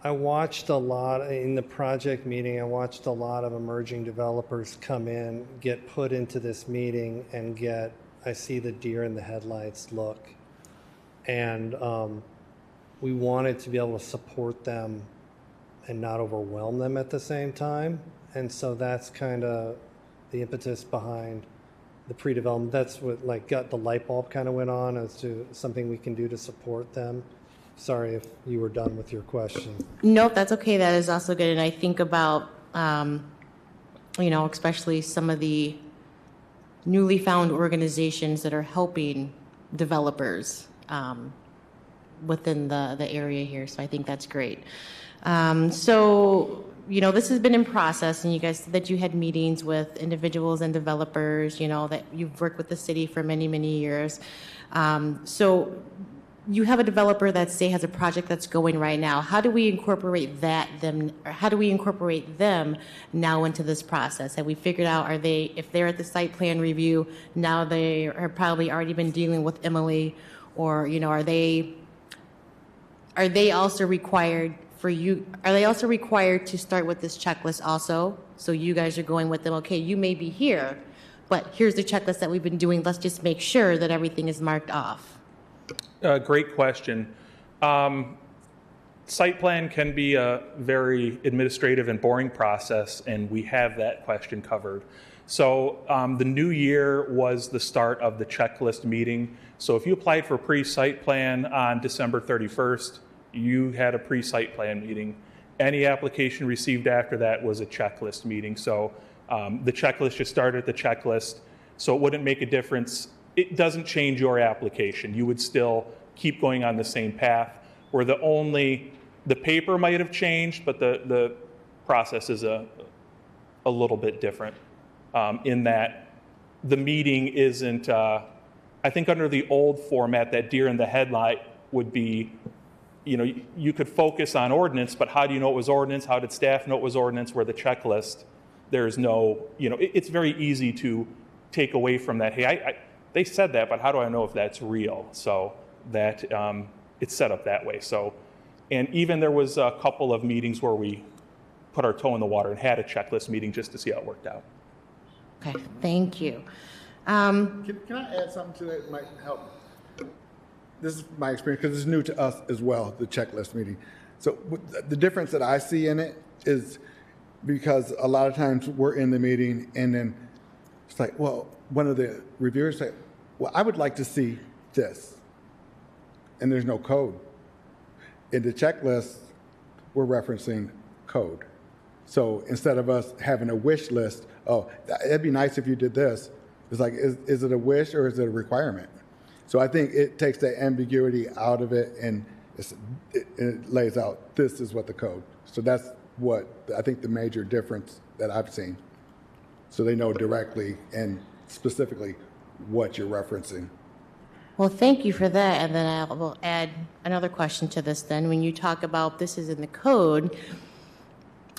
I watched a lot in the project meeting. I watched a lot of emerging developers come in, get put into this meeting, and I see the deer in the headlights look. And we wanted to be able to support them and not overwhelm them at the same time. And so that's kind of the impetus behind the pre-development. That's what got the light bulb kind of went on as to something we can do to support them. Sorry if you were done with your question. Nope, that's okay. That is also good. And I think about, especially some of the newly found organizations that are helping developers within the area here. So I think that's great. This has been in process, and you guys said that you had meetings with individuals and developers, that you've worked with the city for many, many years. So you have a developer that, say, has a project that's going right now. How do we incorporate them now into this process? Have we figured out, if they're at the site plan review, now they are probably already been dealing with Emily, or, are they also required to start with this checklist also? So you guys are going with them, okay, you may be here, but here's the checklist that we've been doing. Let's just make sure that everything is marked off. Great question. Site plan can be a very administrative and boring process, and we have that question covered. So the new year was the start of the checklist meeting. So if you applied for pre-site plan on December 31st, you had a pre-site plan meeting. Any application received after that was a checklist meeting. So the checklist just started at the checklist, so it wouldn't make a difference. It doesn't change your application. You would still keep going on the same path, where the paper might have changed, but the process is a little bit different in that the meeting isn't, I think under the old format, that deer in the headlight would be, you could focus on ordinance, but how do you know it was ordinance? How did staff know it was ordinance? Where the checklist, there's no, it's very easy to take away from that. Hey, they said that, but how do I know if that's real? So that it's set up that way. So, and even there was a couple of meetings where we put our toe in the water and had a checklist meeting just to see how it worked out. Okay, thank you. Can I add something to that that might help? This is my experience because it's new to us as well, the checklist meeting. So the difference that I see in it is because a lot of times we're in the meeting and then it's like, well, one of the reviewers say, well, I would like to see this. And there's no code. In the checklist, we're referencing code. So instead of us having a wish list, oh, it'd be nice if you did this, it's like, is it a wish or is it a requirement? So I think it takes that ambiguity out of it and it lays out, this is what the code. So that's what I think the major difference that I've seen. So they know directly and specifically what you're referencing. Well, thank you for that. And then I will add another question to this then. When you talk about this is in the code,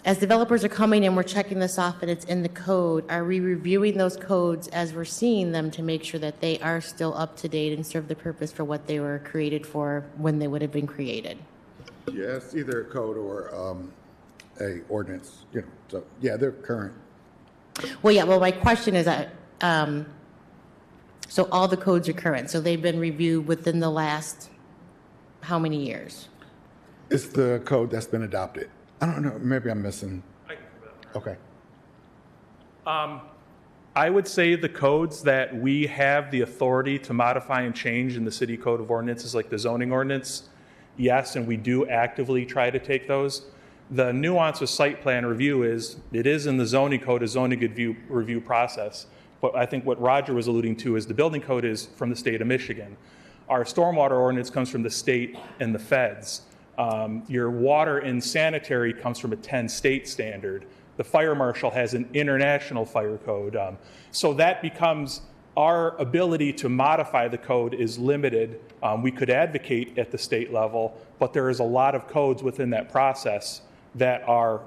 as developers are coming and we're checking this off and it's in the code, are we reviewing those codes as we're seeing them to make sure that they are still up to date and serve the purpose for what they were created for when they would have been created? Yes, either a code or a ordinance, so yeah, they're current. Well, yeah, well, my question is that, so all the codes are current, so they've been reviewed within the last how many years? It's the code that's been adopted. I don't know, maybe I'm missing. Okay. I would say the codes that we have the authority to modify and change in the city code of ordinances, like the zoning ordinance, yes, and we do actively try to take those. The nuance of site plan review is it is in the zoning code, a zoning review process. But I think what Roger was alluding to is the building code is from the state of Michigan. Our stormwater ordinance comes from the state and the feds. Your water and sanitary comes from a 10-state standard. The fire marshal has an international fire code. So that becomes our ability to modify the code is limited. We could advocate at the state level, but there is a lot of codes within that process that are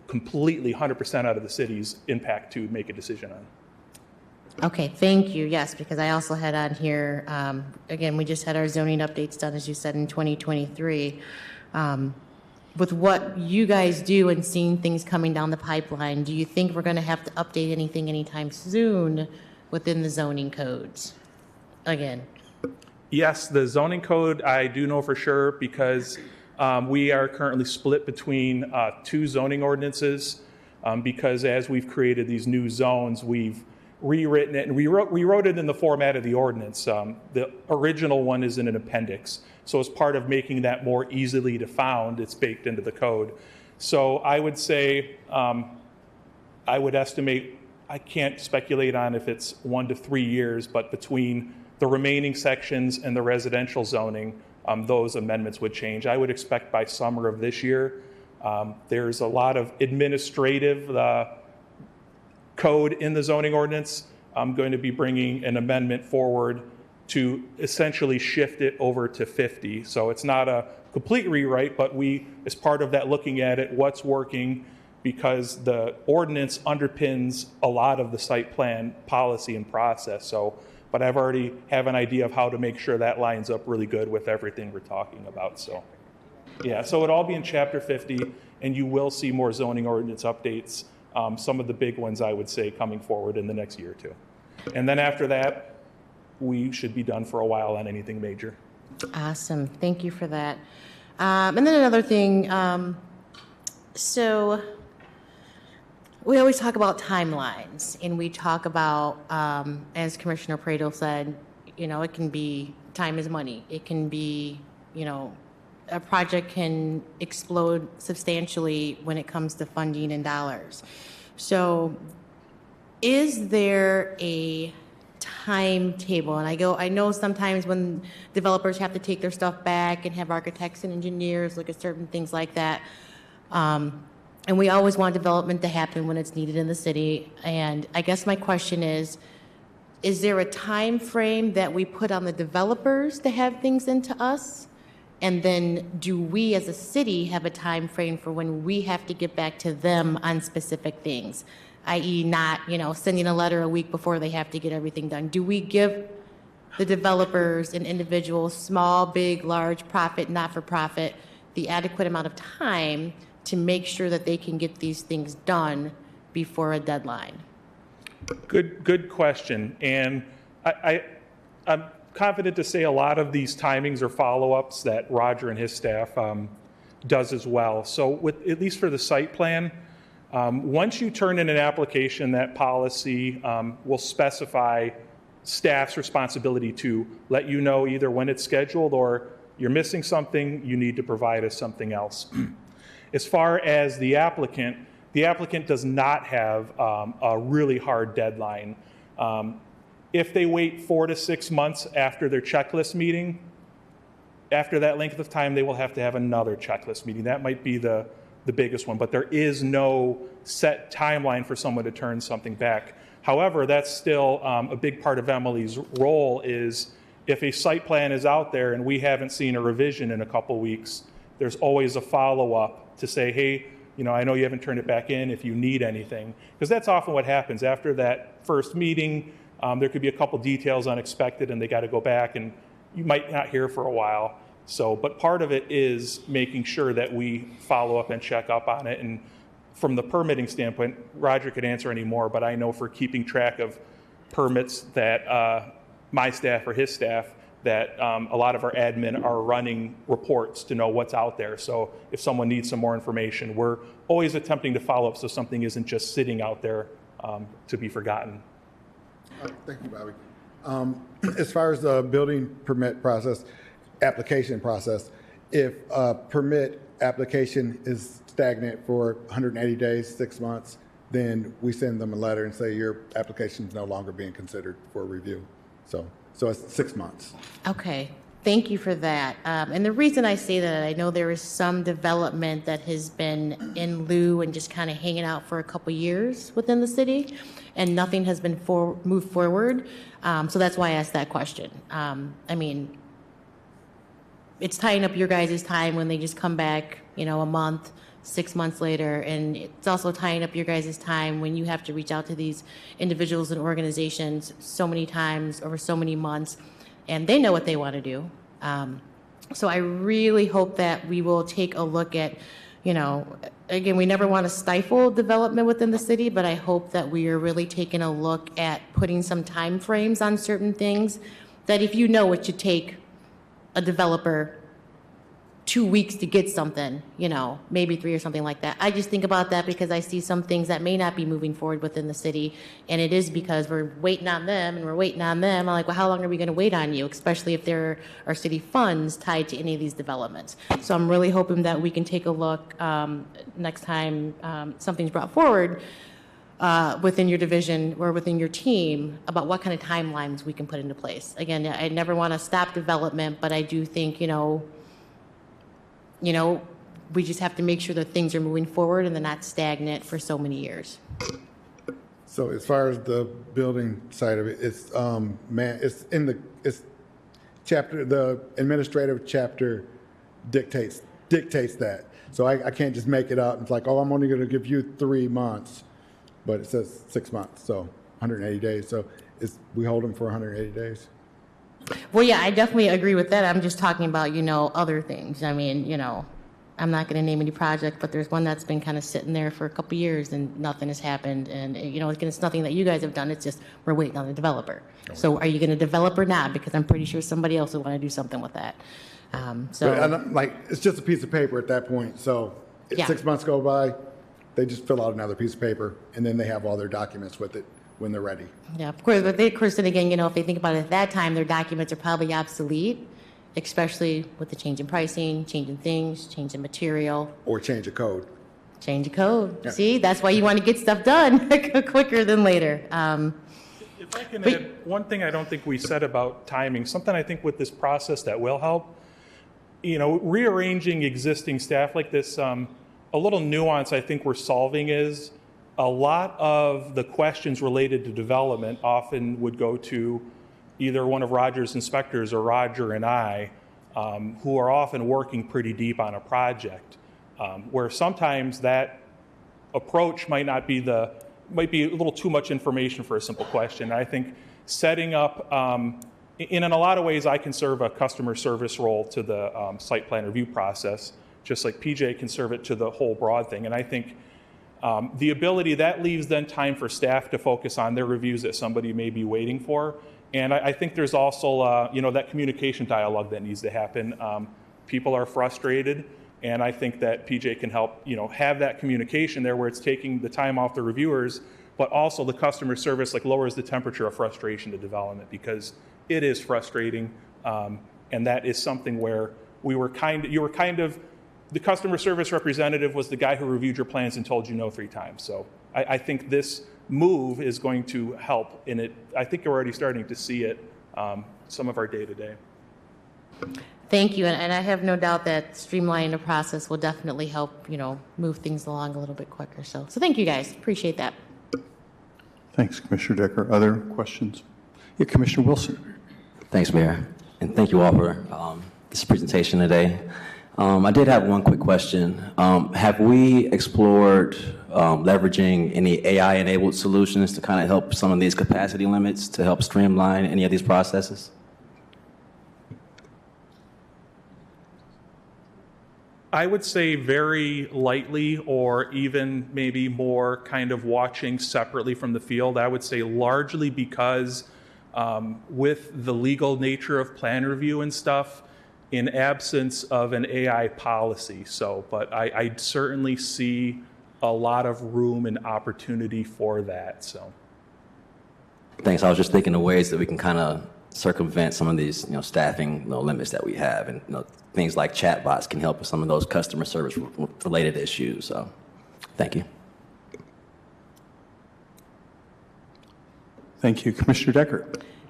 completely 100% out of the city's impact to make a decision on. Okay, thank you. Yes, because I also had on here, again, we just had our zoning updates done, as you said, in 2023. With what you guys do and seeing things coming down the pipeline, do you think we're going to have to update anything anytime soon within the zoning codes? Again. Yes, the zoning code, I do know for sure because we are currently split between two zoning ordinances because as we've created these new zones, we've rewritten it, and we wrote it in the format of the ordinance. The original one is in an appendix. So as part of making that more easily to found, it's baked into the code. So I would say, I would estimate, I can't speculate on if it's 1 to 3 years, but between the remaining sections and the residential zoning, those amendments would change. I would expect by summer of this year. There's a lot of administrative code in the zoning ordinance. I'm going to be bringing an amendment forward to essentially shift it over to 50. So it's not a complete rewrite, but we, as part of that, looking at it, what's working, because the ordinance underpins a lot of the site plan policy and process. So, but I've already have an idea of how to make sure that lines up really good with everything we're talking about. So, yeah, so it'll all be in Chapter 50, and you will see more zoning ordinance updates. Some of the big ones, I would say, coming forward in the next year or two. And then after that, we should be done for a while on anything major. Awesome. Thank you for that. And then another thing, so we always talk about timelines, and we talk about, as Commissioner Prado said, you know, it can be time is money. It can be, you know, a project can explode substantially when it comes to funding and dollars. So is there a timetable? And I know sometimes when developers have to take their stuff back and have architects and engineers look at certain things like that, and we always want development to happen when it's needed in the city. And I guess my question is there a time frame that we put on the developers to have things into us? And then do we as a city have a time frame for when we have to get back to them on specific things, i.e. not, you know, sending a letter a week before they have to get everything done? Do we give the developers and individuals, small, big, large, profit, not-for-profit, the adequate amount of time to make sure that they can get these things done before a deadline? Good question. And I'm confident to say a lot of these timings are follow-ups that Roger and his staff does as well. So with, at least for the site plan, once you turn in an application, that policy will specify staff's responsibility to let you know either when it's scheduled or you're missing something, you need to provide us something else. As far as the applicant does not have a really hard deadline. If they wait 4 to 6 months after their checklist meeting, after that length of time, they will have to have another checklist meeting. That might be the biggest one, but there is no set timeline for someone to turn something back. However, that's still a big part of Emily's role is if a site plan is out there and we haven't seen a revision in a couple weeks, there's always a follow-up to say, hey, you know, I know you haven't turned it back in if you need anything. Because that's often what happens. After that first meeting, there could be a couple details unexpected and they got to go back and you might not hear for a while. So, but part of it is making sure that we follow up and check up on it. And from the permitting standpoint, Roger could answer any more, but I know for keeping track of permits that my staff or his staff, that a lot of our admin are running reports to know what's out there. So if someone needs some more information, we're always attempting to follow up so something isn't just sitting out there to be forgotten. Thank you, Bobby. As far as the building permit process, application process, if a permit application is stagnant for 180 days, 6 months, then we send them a letter and say your application is no longer being considered for review. So it's 6 months. Okay, thank you for that. And the reason I say that, I know there is some development that has been in lieu and just kind of hanging out for a couple years within the city, and nothing has been moved forward. So that's why I asked that question. I mean, it's tying up your guys' time when they just come back, a month, 6 months later, and it's also tying up your guys' time when you have to reach out to these individuals and organizations so many times over so many months, and they know what they want to do. So I really hope that we will take a look at, again, we never want to stifle development within the city, but I hope that we are really taking a look at putting some time frames on certain things, that if it should take a developer 2 weeks to get something, maybe 3 or something like that. I just think about that because I see some things that may not be moving forward within the city, and it is because we're waiting on them and we're waiting on them. I'm like, well, how long are we going to wait on you, especially if there are city funds tied to any of these developments? So I'm really hoping that we can take a look next time something's brought forward within your division or within your team about what kind of timelines we can put into place. Again, I never want to stop development, but I do think, we just have to make sure that things are moving forward and they're not stagnant for so many years. So as far as the building side of it, it's it's chapter, the administrative chapter dictates that. So I can't just make it up. It's like, I'm only going to give you 3 months, but it says 6 months, so 180 days. So we hold them for 180 days. Well, yeah, I definitely agree with that. I'm just talking about, other things. I mean, I'm not going to name any project, but there's one that's been kind of sitting there for a couple years and nothing has happened. And, it's nothing that you guys have done. It's just we're waiting on the developer. So are you going to develop or not? Because I'm pretty sure somebody else will want to do something with that. But it's just a piece of paper at that point. So if 6 months go by, they just fill out another piece of paper, and then they have all their documents with it when they're ready. Yeah, of course. But then again, if they think about it at that time, their documents are probably obsolete, especially with the change in pricing, change in things, change in material. Or change a code. Change a code. Yeah. See, that's why you want to get stuff done quicker than later. If I can add one thing I don't think we said about timing, something I think with this process that will help, rearranging existing staff like this, a little nuance I think we're solving is a lot of the questions related to development often would go to either one of Roger's inspectors or Roger and I, who are often working pretty deep on a project, where sometimes that approach might be a little too much information for a simple question. And I think setting up, in a lot of ways, I can serve a customer service role to the site plan review process, just like PJ can serve it to the whole broad thing. And I think the ability, that leaves then time for staff to focus on their reviews that somebody may be waiting for. And I think there's also, that communication dialogue that needs to happen. People are frustrated, and I think that PJ can help, have that communication there where it's taking the time off the reviewers, but also the customer service lowers the temperature of frustration to development, because it is frustrating, and that is something where the customer service representative was the guy who reviewed your plans and told you no 3 times. So I think this move is going to help in it. I think you're already starting to see it, some of our day-to-day. Thank you, and I have no doubt that streamlining the process will definitely help, move things along a little bit quicker. So thank you guys, appreciate that. Thanks, Commissioner Decker. Other questions? Yeah, Commissioner Wilson. Thanks, Mayor, and thank you all for this presentation today. I did have one quick question. Have we explored leveraging any AI-enabled solutions to kind of help some of these capacity limits to help streamline any of these processes? I would say very lightly, or even maybe more kind of watching separately from the field. I would say largely because with the legal nature of plan review and stuff, in absence of an AI policy. But I certainly see a lot of room and opportunity for that. So. Thanks. I was just thinking of ways that we can kind of circumvent some of these, staffing, limits that we have, and things like chatbots can help with some of those customer service related issues. So, thank you. Thank you, Commissioner Decker.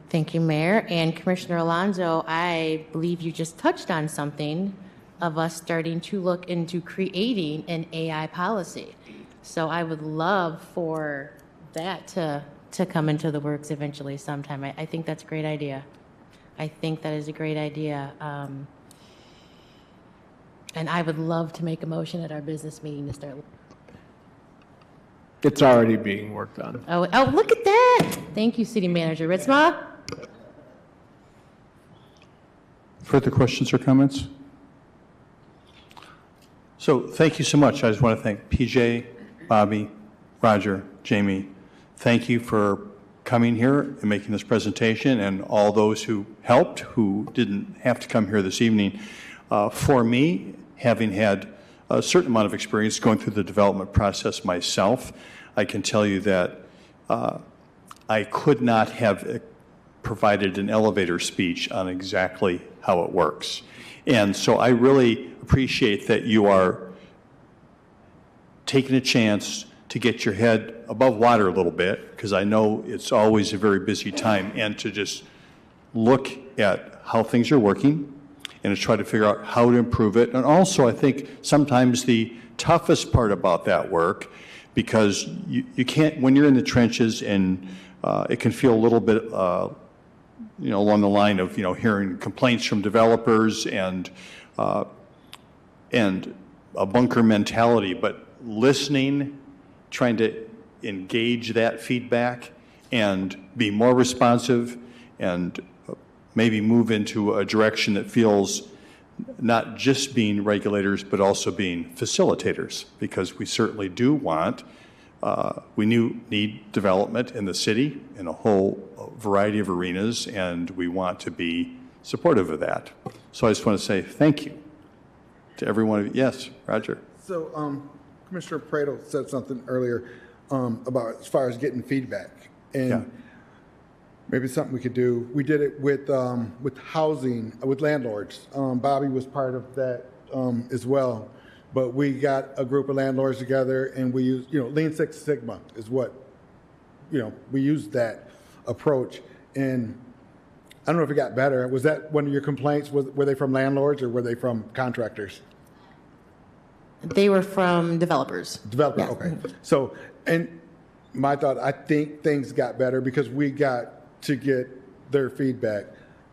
Thank you, Mayor. And Commissioner Alonso, I believe you just touched on something of us starting to look into creating an AI policy. So I would love for that to come into the works eventually sometime. I think that's a great idea. I think that is a great idea. And I would love to make a motion at our business meeting to start. It's already being worked on. Oh, look at that. Thank you, City Manager Ritzma. Further questions or comments? So thank you so much. I just want to thank PJ, Bobby, Roger, Jamie. Thank you for coming here and making this presentation, and all those who helped, who didn't have to come here this evening. For me, having had a certain amount of experience going through the development process myself, I can tell you that I could not have provided an elevator speech on exactly how it works. And so I really appreciate that you are taking a chance to get your head above water a little bit, because I know it's always a very busy time, and to just look at how things are working and to try to figure out how to improve it. And also, I think sometimes the toughest part about that work, because you can't, when you're in the trenches, and it can feel a little bit, along the line of, hearing complaints from developers and a bunker mentality, but listening, trying to engage that feedback and be more responsive, and maybe move into a direction that feels not just being regulators, but also being facilitators, because we certainly do want, we need development in the city in a whole variety of arenas, and we want to be supportive of that. So I just want to say thank you to every one of you. Yes, Roger. So Commissioner Prado said something earlier about as far as getting feedback, and maybe something we could do. We did it with housing, with landlords. Bobby was part of that as well. But we got a group of landlords together, and we used, Lean Six Sigma is what, we used that approach. And I don't know if it got better. Was that one of your complaints? Were they from landlords or were they from contractors? They were from developers. Developers, Yes. okay. So, and my thought, I think things got better because we got to get their feedback.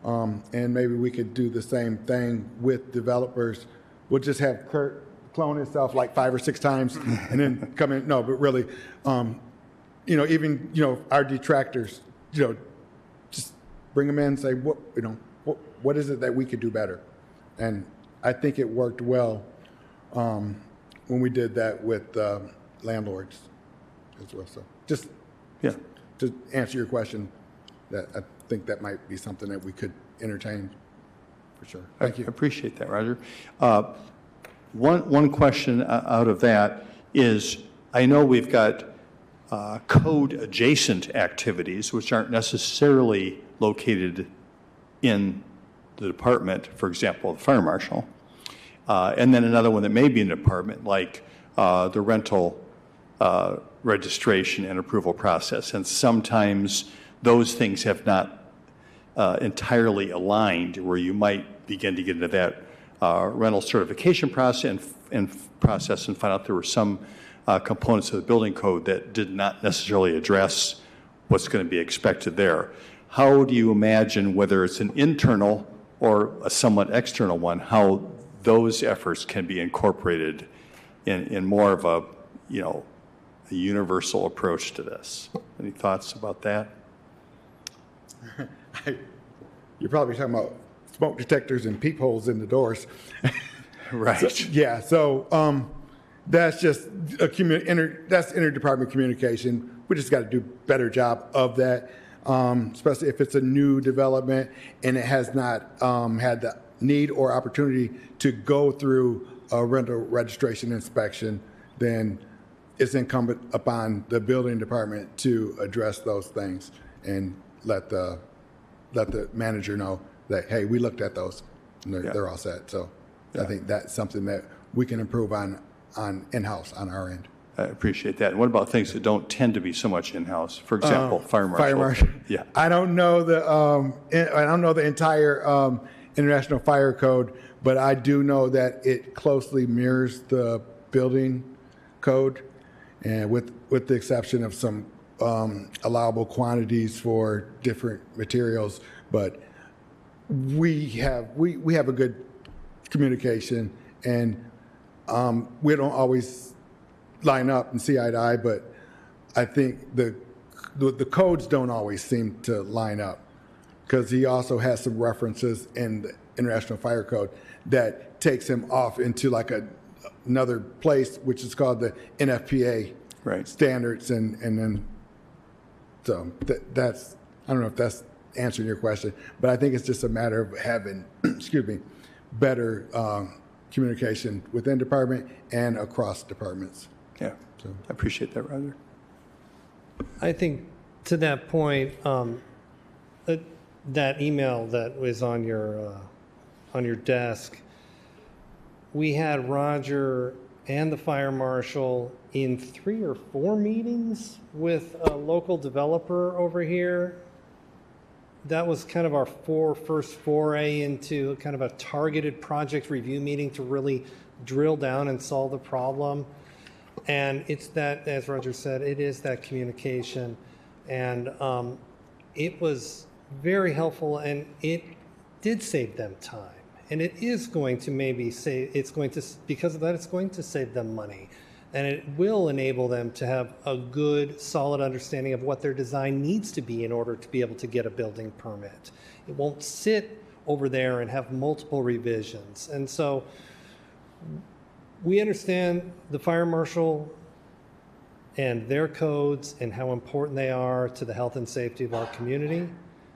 And maybe we could do the same thing with developers. We'll just have Kurt clone himself like 5 or 6 times and then come in. No, but really, even, our detractors, just bring them in and say, what is it that we could do better? And I think it worked well when we did that with landlords as well. So just to answer your question, that I think that might be something that we could entertain for sure. Thank you. I appreciate that, Roger. One question out of that is, I know we've got code-adjacent activities, which aren't necessarily located in the department, for example, the fire marshal. And then another one that may be in the department, like the rental registration and approval process. And sometimes those things have not entirely aligned, where you might begin to get into that rental certification process and find out there were some components of the building code that did not necessarily address what's going to be expected there. How do you imagine, whether it's an internal or a somewhat external one, how those efforts can be incorporated in more of a universal approach to this? Any thoughts about that? You're probably talking about smoke detectors and peepholes in the doors. Right. So that's just that's interdepartment communication. We just got to do a better job of that, especially if it's a new development and it has not had the need or opportunity to go through a rental registration inspection. Then it's incumbent upon the building department to address those things and let the let the manager know that, hey, we looked at those, and they're all set. So I think that's something that we can improve on in-house on our end. I appreciate that. And what about things that don't tend to be so much in-house? For example, fire marshal. Fire marshal. Yeah. I don't know the entire International Fire Code, but I do know that it closely mirrors the building code, and with the exception of some allowable quantities for different materials. But we have a good communication, and we don't always line up and see eye to eye, but I think the codes don't always seem to line up, because he also has some references in the International Fire Code that takes him off into like another place, which is called the NFPA standards, and then so that's, I don't know if that's answering your question, but I think it's just a matter of having better communication within department and across departments. Yeah, so I appreciate that, Roger. I think to that point, that email that was on your desk, we had Roger and the fire marshal in 3 or 4 meetings with a local developer over here. That was kind of our first foray into kind of a targeted project review meeting to really drill down and solve the problem. And it's that, as Roger said, it is that communication. And it was very helpful, and it did save them time. And it is going to because of that, it's going to save them money. And it will enable them to have a good, solid understanding of what their design needs to be in order to be able to get a building permit. It won't sit over there and have multiple revisions. And so we understand the fire marshal and their codes and how important they are to the health and safety of our community.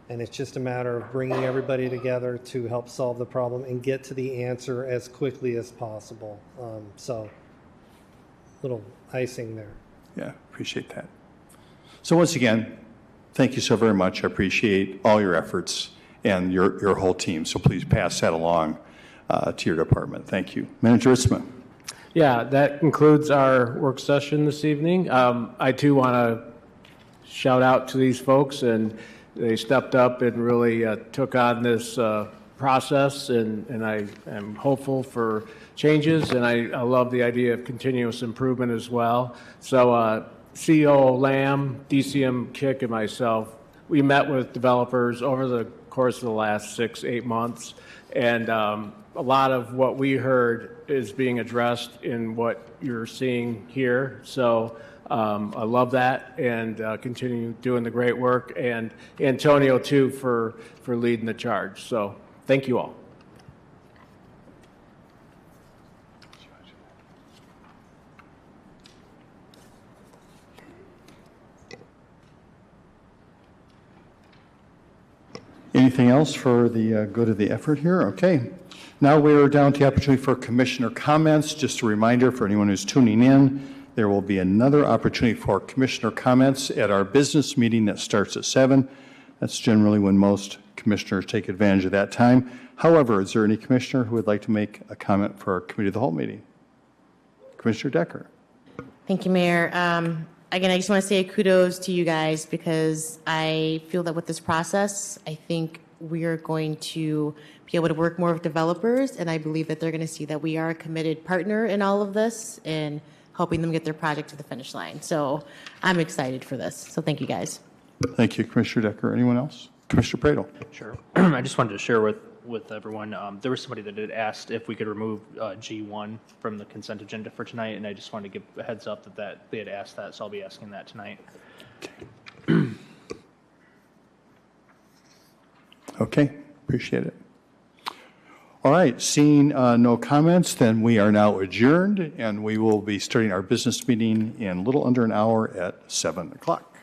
And it's just a matter of bringing everybody together to help solve the problem and get to the answer as quickly as possible. So, little icing there. Yeah, appreciate that. So once again, thank you so very much. I appreciate all your efforts and your whole team. So please pass that along to your department. Thank you. Manager Itzma. Yeah, that concludes our work session this evening. I too want to shout out to these folks, and they stepped up and really took on this process, and I am hopeful for changes, and I love the idea of continuous improvement as well. So CEO Lamb, DCM Kick, and myself, we met with developers over the course of the last 6-8 months, and a lot of what we heard is being addressed in what you're seeing here. So I love that, and continue doing the great work, and Antonio too for leading the charge. So thank you all. Anything else for the good of the effort here? Okay. Now we're down to the opportunity for commissioner comments. Just a reminder for anyone who's tuning in, there will be another opportunity for commissioner comments at our business meeting that starts at 7. That's generally when most commissioners take advantage of that time. However, is there any commissioner who would like to make a comment for our committee of the whole meeting? Commissioner Decker. Thank you, Mayor. Again, I just want to say kudos to you guys, because I feel that with this process, I think we are going to be able to work more with developers, and I believe that they're going to see that we are a committed partner in all of this and helping them get their project to the finish line. So I'm excited for this. So thank you, guys. Thank you, Commissioner Decker. Anyone else? Commissioner Pradel. Sure. I just wanted to share with everyone, there was somebody that had asked if we could remove G1 from the consent agenda for tonight, and I just wanted to give a heads up that they had asked that, so I'll be asking that tonight. Okay, appreciate it. All right, seeing no comments, then we are now adjourned, and we will be starting our business meeting in a little under an hour at 7 o'clock.